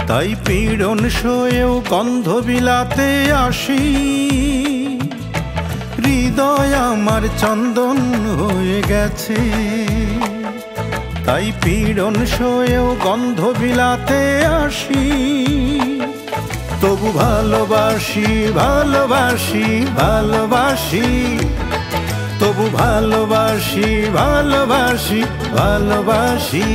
Speaker 21: তাই পীড়ন সয়েও গন্ধ বিলাতে আসি। হৃদয় আমার চন্দন হয়ে গেছে, তাই পীড়ন সয়েও গন্ধ বিলাতে আসি। তবু ভালোবাসি ভালোবাসি ভালোবাসি, তবু ভালোবাসি ভালোবাসি ভালোবাসি।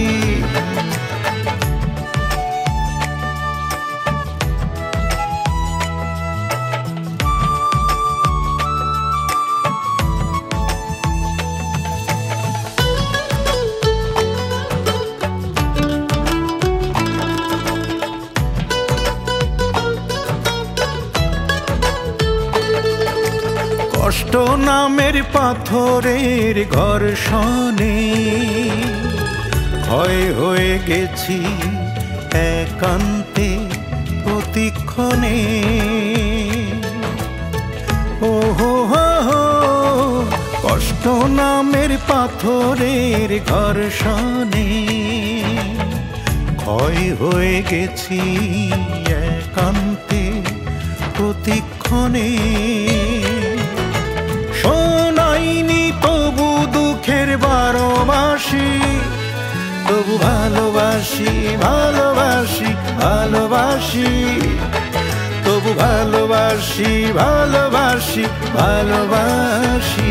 Speaker 21: কষ্ট নামের পাথরের ঘর্ষণে ভয় হয়ে গেছি একান্তে প্রতিক্ষণে। ও হো হো হো, কষ্ট নামের পাথরের ঘর্ষণে ভয় হয়ে গেছি একান্তে প্রতিক্ষণে। শোনাইনি তবু দুঃখের বারোবাসি, তবু ভালোবাসি ভালোবাসি ভালোবাসি, তবু ভালোবাসি ভালোবাসি ভালোবাসি।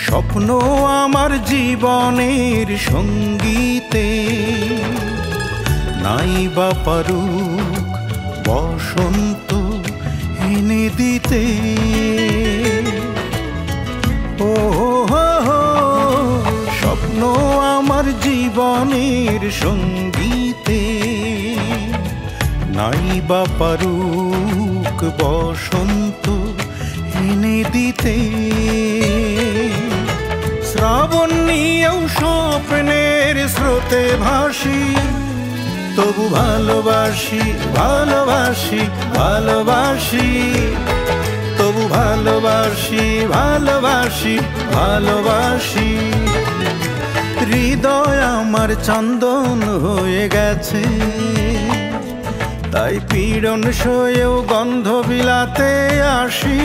Speaker 21: স্বপ্ন আমার জীবনের সঙ্গীতে নাই বা পারুক বসন্ত এনে দিতে। ও হো হো, স্বপ্ন আমার জীবনের সঙ্গীতে নাই বা পারুক বসন্ত এনে দিতে। শ্রাবণ নিয়েও স্বপ্নের স্রোতে ভাসি, তবু ভালোবাসি ভালোবাসি ভালোবাসি, তবু ভালোবাসি ভালোবাসি ভালোবাসি। হৃদয় আমার চন্দন হয়ে গেছে, তাই পীড়ন সয়েও গন্ধ বিলাতে আসি।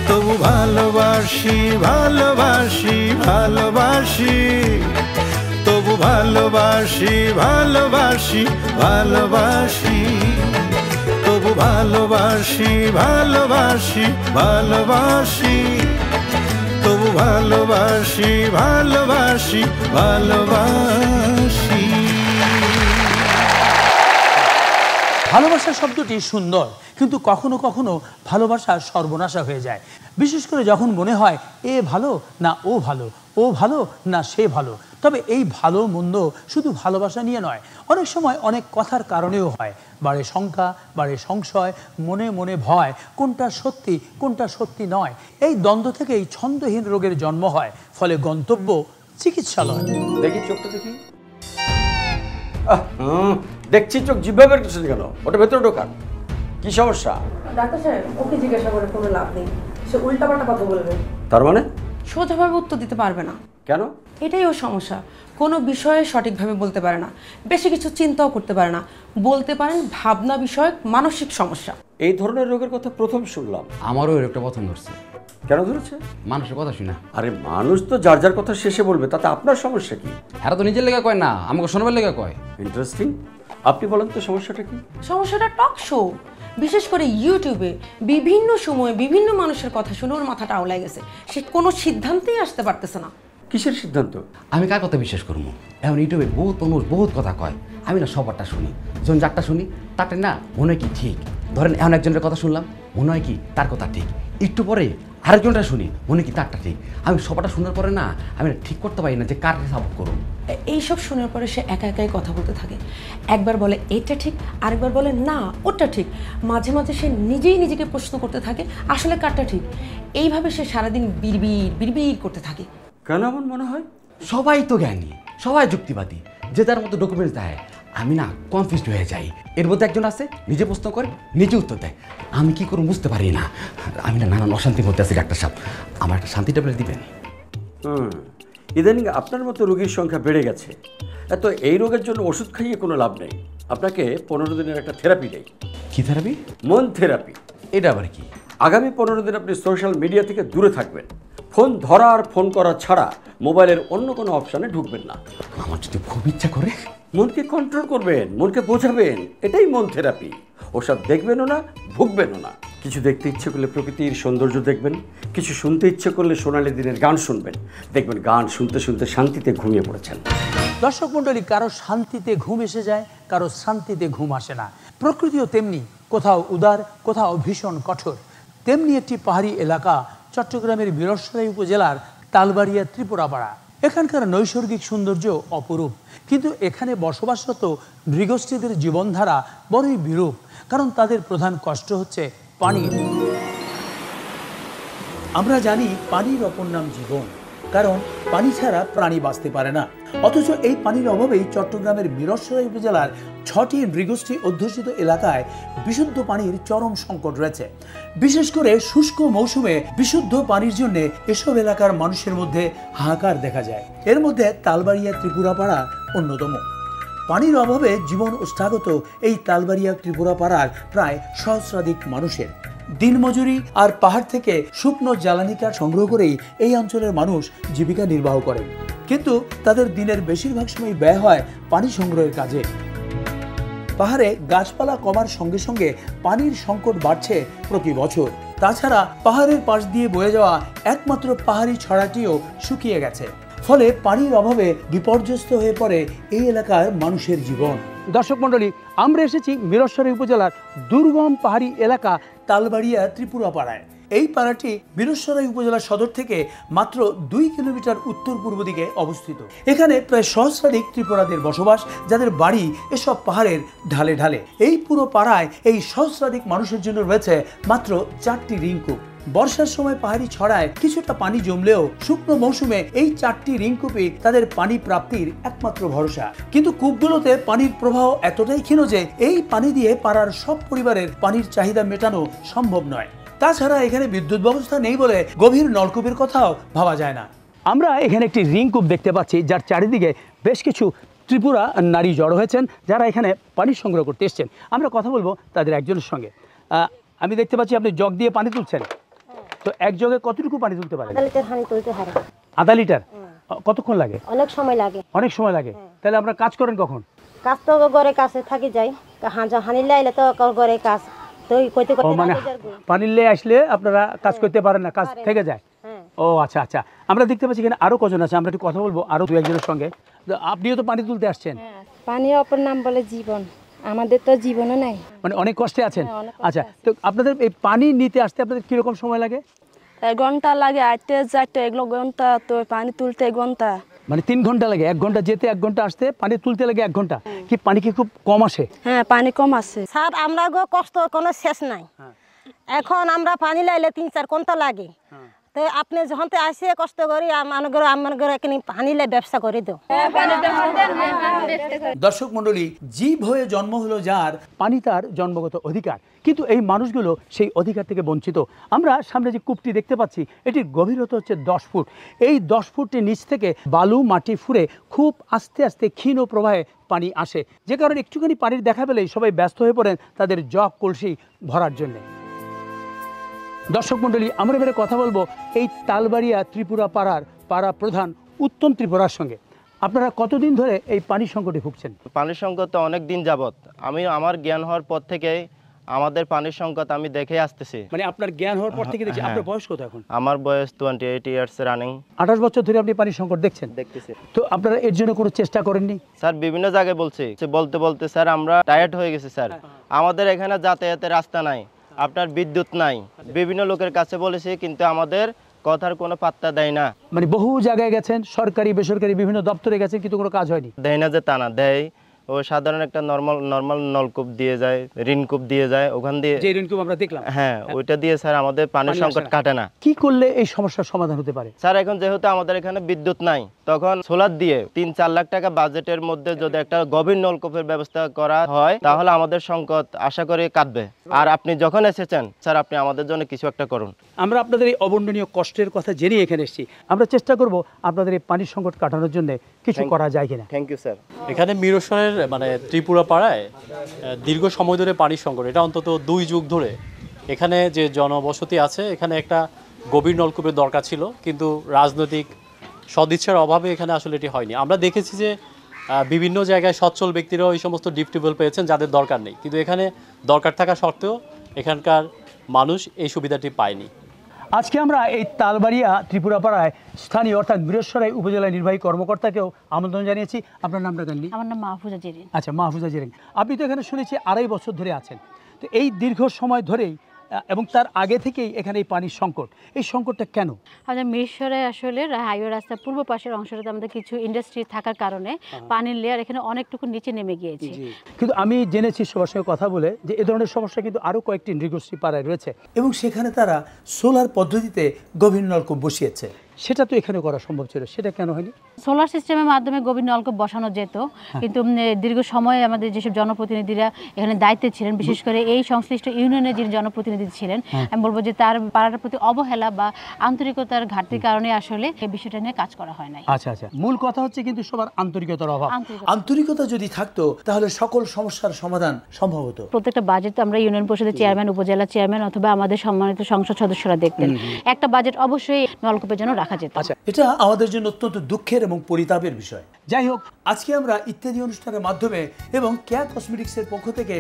Speaker 21: তবু ভালোবাসি ভালোবাসি ভালোবাসি, তবু ভালোবাসি ভালোবাসি ভালোবাসি, তবু ভালোবাসি ভালোবাসি ভালোবাসি, তবু ভালোবাসি ভালোবাসি ভালোবাসি।
Speaker 3: ভালোবাসা শব্দটি সুন্দর, কিন্তু কখনো কখনো ভালোবাসা সর্বনাশা হয়ে যায়। বিশেষ করে যখন মনে হয় এ ভালো না ও ভালো, ও ভালো না সে ভালো। তবে এই ভালো মন্দ শুধু ভালোবাসা নিয়ে নয়, অনেক সময় অনেক কথার কারণেও হয়। বাড়ে শঙ্কা, বাড়ে সংশয়, মনে মনে ভয়, কোনটা সত্যি কোনটা সত্যি নয়। এই দ্বন্দ্ব থেকেই ছন্দহীন রোগের জন্ম হয়, ফলে গন্তব্য চিকিৎসালয়।
Speaker 12: দেখি চোখটা দেখি, দেখছি চোখ জিভা বের করছে কেন? ওটা ভেতরে ঢোকান, কি সমস্যা?
Speaker 13: ডাক্তার সাহেব, ওকে জিজ্ঞাসা করে কোনো লাভ নেই, সে উল্টাপাল্টা কথা বলবে।
Speaker 12: তার মানে
Speaker 13: সোজাভাবে উত্তর দিতে পারবে না।
Speaker 12: কেন?
Speaker 13: এটাই ওর সমস্যা, কোনো বিষয়ে সঠিকভাবে বলতে পারে না, বেশি কিছু চিন্তাও করতে পারে না। বলতে পারেন ভাবনা বিষয়ক মানসিক সমস্যা।
Speaker 12: এই ধরনের রোগের কথা প্রথম শুনলাম।
Speaker 14: আমারও এই রোগটা প্রথম ধরছে।
Speaker 12: কেন ধরেছে?
Speaker 14: মানুষের কথা শুনা।
Speaker 12: আরে মানুষ তো যার যার কথা শেষে বলবে, তাতে আপনার সমস্যা কি?
Speaker 14: এরা তো নিজের লেগে কয় না, আমাকে শোনাবার লেগে কয়।
Speaker 12: ইন্টারেস্টিং। আপনি বলেন তো সমস্যাটা কি?
Speaker 13: সমস্যাটা টক শো, বিশেষ করে ইউটিউবে বিভিন্ন সময়ে বিভিন্ন মানুষের কথা শুনে ওর মাথাটা আওলায় গেছে। সে কোনো সিদ্ধান্তেই আসতে পারতেছে না।
Speaker 12: কিসের সিদ্ধান্ত?
Speaker 14: আমি কার কথা বিশ্বাস করবো? এখন ইউটিউবে বহুত মানুষ বহুত কথা কয়, আমি না সবারটা শুনি। যখন যারটা শুনি তারটা না মনে হয় কি ঠিক। ধরেন এখন একজনের কথা শুনলাম, মনে হয় কি তার কথা ঠিক। একটু পরে আরেকজনটা শুনি মনে কি তারটা ঠিক। আমি সবটা শোনার পরে না আমি ঠিক করতে পারি না যে কারকে সাপোর্ট করুন।
Speaker 13: এইসব শোনার পরে সে একা একাই কথা বলতে থাকে। একবার বলে এটা ঠিক, আরেকবার বলে না ওটা ঠিক। মাঝে মাঝে সে নিজেই নিজেকে প্রশ্ন করতে থাকে আসলে কারটা ঠিক। এইভাবে সে সারাদিন বিড়বিড় বিড়বিড় করতে থাকে।
Speaker 12: কেন এমন মনে হয়?
Speaker 14: সবাই তো জ্ঞানী, সবাই যুক্তিবাদী, যে তার মতো ডকুমেন্টস দেয়। আমি না কনফিউজড হয়ে যাই। এর মধ্যে একজন আছে নিজে প্রশ্ন করে নিজে উত্তর দেয়, আমি কি করব বুঝতে পারি না। আমি না নানান অশান্তির মধ্যে আছি। ডাক্তার সাহেব আমার একটা শান্তি ট্যাবলেট দিবেন?
Speaker 12: ইদানিং আপনার মতো রোগীর সংখ্যা বেড়ে গেছে। এত এই রোগের জন্য ওষুধ খাইয়ে কোনো লাভ নেই। আপনাকে 15 দিনের একটা থেরাপি দেয়।
Speaker 14: কি থেরাপি?
Speaker 12: মন থেরাপি।
Speaker 14: এটা আবার কি?
Speaker 12: আগামী 15 দিন আপনি সোশ্যাল মিডিয়া থেকে দূরে থাকবেন। ফোন ধরা আর ফোন করা ছাড়া মোবাইলের অন্য কোনো অপশানে ঢুকবেন না।
Speaker 14: আমার যদি খুব ইচ্ছা করে
Speaker 12: মনকে কন্ট্রোল করবেন, মনকে বোঝাবেন, এটাই মন থেরাপি। ওসব দেখবেনও না, ভুগবেনও না। কিছু দেখতে ইচ্ছে করলে প্রকৃতির সৌন্দর্য দেখবেন, কিছু শুনতে ইচ্ছে করলে সোনালি দিনের গান শুনবেন। দেখবেন গান শুনতে শুনতে শান্তিতে ঘুমিয়ে পড়েছেন।
Speaker 3: দর্শক মণ্ডলী, কারো শান্তিতে ঘুম এসে যায়, কারো শান্তিতে ঘুম আসে না। প্রকৃতিও তেমনি, কোথাও উদার, কোথাও ভীষণ কঠোর। তেমনি একটি পাহাড়ি এলাকা চট্টগ্রামের বীরসরাই উপজেলার তালবাড়িয়া ত্রিপুরাপাড়া। এখানকার নৈসর্গিক সৌন্দর্য অপরূপ, কিন্তু এখানে বসবাসরত নৃগোষ্ঠীদের জীবনধারা বড়ই বিরূপ, কারণ তাদের প্রধান কষ্ট হচ্ছে পানির। আমরা জানি পানির অপর নাম জীবন, কারণ পানি ছাড়া প্রাণী বাঁচতে পারে না। অথচ এই পানির অভাবেই চট্টগ্রামের বীরসরাই উপজেলার 6টি নৃগোষ্ঠী অধ্যুষিত এলাকায় বিশুদ্ধ পানির চরম সংকট রয়েছে। বিশেষ করে শুষ্ক মৌসুমে বিশুদ্ধ পানির জন্য এসব এলাকার মানুষের মধ্যে হাহাকার দেখা যায়। এর মধ্যে তালবাড়িয়া ত্রিপুরাপাড়া অন্যতম। পানির অভাবে জীবন ওষ্ঠাগত এই তালবাড়িয়া ত্রিপুরাপাড়ার প্রায় সহস্রাধিক মানুষের দিনমজুরি আর পাহাড় থেকে শুকনো জ্বালানি কাঠ সংগ্রহ করেই এই অঞ্চলের মানুষ জীবিকা নির্বাহ করেন, কিন্তু তাদের দিনের বেশিরভাগ সময় ব্যয় হয় পানি সংগ্রহের কাজে। পাহাড়ে গাছপালা কমার সঙ্গে সঙ্গে পানির সংকট বাড়ছে প্রতি বছর। তাছাড়া পাহাড়ের পাশ দিয়ে বয়ে যাওয়া একমাত্র পাহাড়ি ছড়াটিও শুকিয়ে গেছে, ফলে পানির অভাবে বিপর্যস্ত হয়ে পড়ে এই এলাকার মানুষের জীবন। দর্শক মণ্ডলী, আমরা এসেছি বীরসরাই উপজেলার দুর্গম পাহাড়ি এলাকা তালবাড়িয়া ত্রিপুরাপাড়ায়। এই পাড়াটি বীরসরাই উপজেলা সদর থেকে মাত্র 2 কিলোমিটার উত্তর পূর্ব দিকে অবস্থিত। এখানে প্রায় সহস্রাধিক ত্রিপুরাদের বসবাস, যাদের বাড়ি এসব পাহাড়ের ঢালে ঢালে। এই পুরো পাড়ায় এই সহস্রাধিক মানুষের জন্য রয়েছে মাত্র 4টি রিংকূপ। বর্ষার সময় পাহাড়ি ছড়ায় কিছুটা পানি জমলেও শুকনো মৌসুমে এই 4টি রিংকূপই তাদের পানি প্রাপ্তির একমাত্র ভরসা। কিন্তু কূপগুলোতে পানির প্রবাহ এতটাই ক্ষীণ যে এই পানি দিয়ে পাড়ার সব পরিবারের পানির চাহিদা মেটানো সম্ভব নয়। তাছাড়া এখানে বিদ্যুৎ ব্যবস্থা নেই বলে গভীর নলকূপের কথাও ভাবা যায় না। আমরা এখানে একটি রিংকূপ দেখতে পাচ্ছি, যার চারিদিকে বেশ কিছু ত্রিপুরা নারী জড়ো হয়েছেন, যারা এখানে পানি সংগ্রহ করতে এসছেন। আমরা কথা বলবো তাদের একজনের সঙ্গে। আমি দেখতে পাচ্ছি আপনি জগ দিয়ে পানি তুলছেন, তো এক জগে কতটুকু পানি তুলতে পারেন? আধা লিটার। কতক্ষণ লাগে?
Speaker 15: অনেক সময় লাগে।
Speaker 3: অনেক সময় লাগে। তাহলে আপনারা কাজ করেন কখন?
Speaker 15: কাজ তো ঘরে কাছে থাকি যাই, হানি লাইলে তো ঘরে কাজ তো কইতে কইতে
Speaker 3: মানে পানি লে আসলে আপনারা কাজ করতে পারেন না, কাজ থেকে যায়। ও আচ্ছা আচ্ছা। আমরা দেখতে পাচ্ছি এখানে আরো কজন আছে, আমরা একটু কথা বলবো আরো 2-1জনের সঙ্গে। আপনিও তো পানি তুলতে আসছেন।
Speaker 15: পানি অপর নাম বলে জীবন, আমাদের তো জীবনও নাই,
Speaker 3: মানে অনেক কষ্টে আছেন। আচ্ছা, তো আপনাদের এই পানি নিতে আসতে আপনাদের কিরকম সময় লাগে?
Speaker 15: 1 ঘন্টা লাগে, আইতে যাইতে 1 ঘন্টা, তো পানি তুলতে 1 ঘন্টা।
Speaker 3: মানে 3 ঘন্টা লাগে, 1 ঘন্টা যেতে 1 ঘন্টা আসতে, পানি তুলতে লাগে 1 ঘন্টা। কি পানি কি খুব কম আসে?
Speaker 15: হ্যাঁ, পানি কম আসে স্যার। আমরা গো কষ্ট কোনো শেষ নাই। এখন আমরা পানি লাইলে 3-4 ঘন্টা লাগে, তো আপনি যখন আসে কষ্ট করি আমার এখানে পানি লাই ব্যবসা করে দাও।
Speaker 3: দর্শক মণ্ডলী, জীব হয়ে জন্ম হলো যার, পানি তার জন্মগত অধিকার, কিন্তু এই মানুষগুলো সেই অধিকার থেকে বঞ্চিত। আমরা সামনে যে কূপটি দেখতে পাচ্ছি, এটির গভীরতা হচ্ছে 10 ফুট। এই 10 ফুটের নিচ থেকে বালু মাটি ফুঁড়ে খুব আস্তে আস্তে ক্ষীণ প্রবাহে পানি আসে, যে কারণে একটুখানি পানির দেখা পেলেই সবাই ব্যস্ত হয়ে পড়েন তাদের জগ কলসি ভরার জন্যে। দর্শক মণ্ডলী, আমরা এবারে কথা বলবো এই তালবাড়িয়া ত্রিপুরা পাড়া প্রধান উত্তম ত্রিপুরার সঙ্গে। আপনারা কতদিন ধরে এই পানির সংকটে ভুগছেন?
Speaker 16: পানির সংকট তো অনেক দিন যাবত। আমার জ্ঞান হওয়ার পর থেকে আমাদের পানির সংকট আমি দেখে আসতেছি।
Speaker 3: মানে আপনার জ্ঞান হওয়ার পর থেকে দেখছি। আপনার বয়স কত এখন?
Speaker 16: আমার বয়স 28 ইয়ার্স রানিং।
Speaker 3: 28 বছর ধরে আপনি পানির সংকট দেখতেছি। তো আপনারা এর জন্য কোনো চেষ্টা করেননি?
Speaker 16: স্যার বিভিন্ন জায়গায় বলতে স্যার আমরা টায়ার্ড হয়ে গেছি স্যার। আমাদের এখানে যাতায়াতের রাস্তা নাই, আপনার বিদ্যুৎ নাই। বিভিন্ন লোকের কাছে বলেছি, কিন্তু আমাদের কথার কোনো পাত্তা দেয় না।
Speaker 3: মানে বহু জায়গায় গেছেন, সরকারি বেসরকারি বিভিন্ন দপ্তরে গেছেন, কিন্তু কোনো কাজ হয়নি।
Speaker 16: দেয় না যে তা না, দেয় ও সাধারণ একটা নর্মাল নলকূপ দিয়ে যায়, ঋণকূপ দিয়ে যায়, ওখান দিয়ে
Speaker 3: যে ঋণকূপ আমরা দেখলাম,
Speaker 16: হ্যাঁ ওইটা দিয়ে স্যার আমাদের পানির সংকট কাটে না।
Speaker 3: কি করলে এই সমস্যার সমাধান হতে পারে?
Speaker 16: স্যার এখন যেহেতু আমাদের এখানে বিদ্যুৎ নাই, তখন সোলার দিয়ে 3-4 লাখ টাকা বাজেটের মধ্যে যদি একটা গভীর নলকূপের ব্যবস্থা করা হয়, তাহলে আমাদের সংকট আশা করি কাটবে। আর আপনি যখন এসেছেন স্যার, আপনি আমাদের জন্য কিছু একটা করুন।
Speaker 3: আমরা আপনাদের এই অবর্ণনীয় কষ্টের কথা জেনে এখানে এসেছি, আমরা চেষ্টা করব আপনাদের এই পানির সংকট কাটানোর জন্য কিছু করা যায় কিনা।
Speaker 16: Thank you sir.
Speaker 1: এখানে মিরসরের মানে ত্রিপুরা পাড়ায় দীর্ঘ সময় ধরে পানির সংকট, এটা অন্তত 2 যুগ ধরে এখানে যে জনবসতি আছে, এখানে একটা গভীর নলকূপের দরকার ছিল, কিন্তু রাজনৈতিক সদিচ্ছার অভাবে এখানে আসলে এটি হয়নি। আমরা দেখেছি যে বিভিন্ন জায়গায় সচ্ছল ব্যক্তিরাও এই সমস্ত ডিপ টিউবওয়েল পেয়েছেন যাদের দরকার নেই, কিন্তু এখানে দরকার থাকা সত্ত্বেও এখানকার মানুষ এই সুবিধাটি পায়নি।
Speaker 3: আজকে আমরা এই তালবাড়িয়া ত্রিপুরাপাড়ায় স্থানীয় অর্থাৎ বীরেশ্বরাই উপজেলা নির্বাহী কর্মকর্তাকেও আমন্ত্রণ জানিয়েছি। আপনার নামটা জানলি?
Speaker 18: আমার নাম মাহফুজা জেরিন।
Speaker 3: আচ্ছা, মাহফুজা জেরিন, আপনি তো এখানে শুনেছি 2.5 বছর ধরে আছেন। তো এই দীর্ঘ সময় ধরেই এবং তার আগে থেকেই এখানে এই পানির সংকট, এই সংকটটা কেন?
Speaker 18: আমাদের মিরসরে আসলে হাইওয়ে রাস্তার পূর্ব পাশের অংশটাতে আমাদের কিছু ইন্ডাস্ট্রি থাকার কারণে পানির লেয়ার এখানে অনেকটুকু নিচে নেমে গিয়েছে।
Speaker 3: কিন্তু আমি জেনেছি সবার সঙ্গে কথা বলে যে এ ধরনের সমস্যা কিন্তু আরও কয়েকটি নৃগোষ্ঠী পাড়ায় রয়েছে এবং সেখানে তারা সোলার পদ্ধতিতে গভীর নলকূপ বসিয়েছে। সেটা তো এখানে করা সম্ভব ছিল, সেটা কেন হয়নি?
Speaker 18: সোলার সিস্টেমের মাধ্যমে গভীর নলকূপ বসানো যেত, কিন্তু দীর্ঘ সময় আমাদের যেসব জনপ্রতিনিধিরা এখানে দায়িত্বে ছিলেন, বিশেষ করে এই সংশ্লিষ্ট ইউনিয়নের যিনি জনপ্রতিনিধি ছিলেন, আমি বলবো যে তার পাড়ার প্রতি অবহেলা বা আন্তরিকতার ঘাটতির কারণে আসলে এই বিষয়টা নিয়ে কাজ করা হয় নাই।
Speaker 3: আচ্ছা আচ্ছা, মূল কথা হচ্ছে কিন্তু সবার আন্তরিকতার অভাব। আন্তরিকতা যদি থাকতো তাহলে সকল সমস্যার সমাধান সম্ভব হতো।
Speaker 18: প্রত্যেকটা বাজেট আমরা ইউনিয়ন পরিষদের চেয়ারম্যান, উপজেলা চেয়ারম্যান অথবা আমাদের সম্মানিত সংসদ সদস্যরা দেখতেন। একটা বাজেট অবশ্যই নলকূপের জন্য রাখা যেত।
Speaker 3: আচ্ছা, এটা আমাদের জন্য অত্যন্ত দুঃখের এবং পরিতাপের বিষয়। যাই হোক, আজকে আমরা ইত্যাদি অনুষ্ঠানের মাধ্যমে এবং কেয়া কসমেটিক্সের পক্ষ থেকে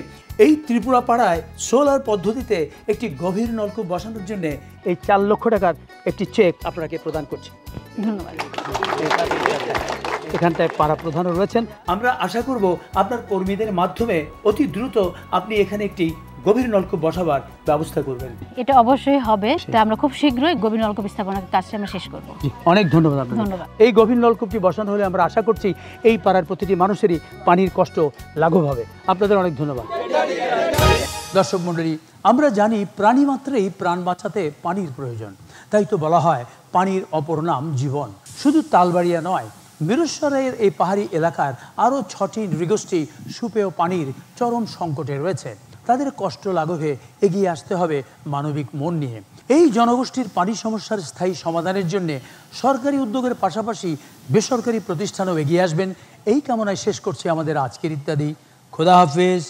Speaker 3: এই ত্রিপুরা পাড়ায় সোলার পদ্ধতিতে একটি গভীর নলকূপ বসানোর জন্য এই 4 লক্ষ টাকার একটি চেক আপনাকে প্রদান করছি।
Speaker 18: ধন্যবাদ।
Speaker 3: এখানটায় পাড়া প্রধানও রয়েছেন। আমরা আশা করব আপনার কর্মীদের মাধ্যমে অতি দ্রুত আপনি এখানে একটি গভীর নলকূপ বসাবার ব্যবস্থা করবেন।
Speaker 18: এটা অবশ্যই হবে, তা আমরা খুব শীঘ্রই গভীর নলকূপ স্থাপনের কাজটা আমরা শেষ করব।
Speaker 3: অনেক ধন্যবাদ আপনাকে।
Speaker 18: ধন্যবাদ।
Speaker 3: এই গভীর নলকূপটি বসানো হলে আমরা আশা করছি এই পাড়ার প্রতিটি মানুষেরই পানির কষ্ট লাঘব হবে। আপনাদের অনেক ধন্যবাদ। দর্শক মণ্ডলী, আমরা জানি প্রাণী মাত্রেই প্রাণ বাঁচাতে পানির প্রয়োজন, তাই তো বলা হয় পানির অপর নাম জীবন। শুধু তালবাড়িয়া নয়, মিরসরাইয়ের এই পাহাড়ি এলাকার আরও 6টি নৃগোষ্ঠী সুপেয় পানির চরম সংকটে রয়েছে। তাদের কষ্ট লাঘবে এগিয়ে আসতে হবে মানবিক মন নিয়ে। এই জনগোষ্ঠীর পানি সমস্যার স্থায়ী সমাধানের জন্য সরকারি উদ্যোগের পাশাপাশি বেসরকারি প্রতিষ্ঠানও এগিয়ে আসবেন, এই কামনায় শেষ করছি আমাদের আজকের ইত্যাদি। খোদা হাফেজ।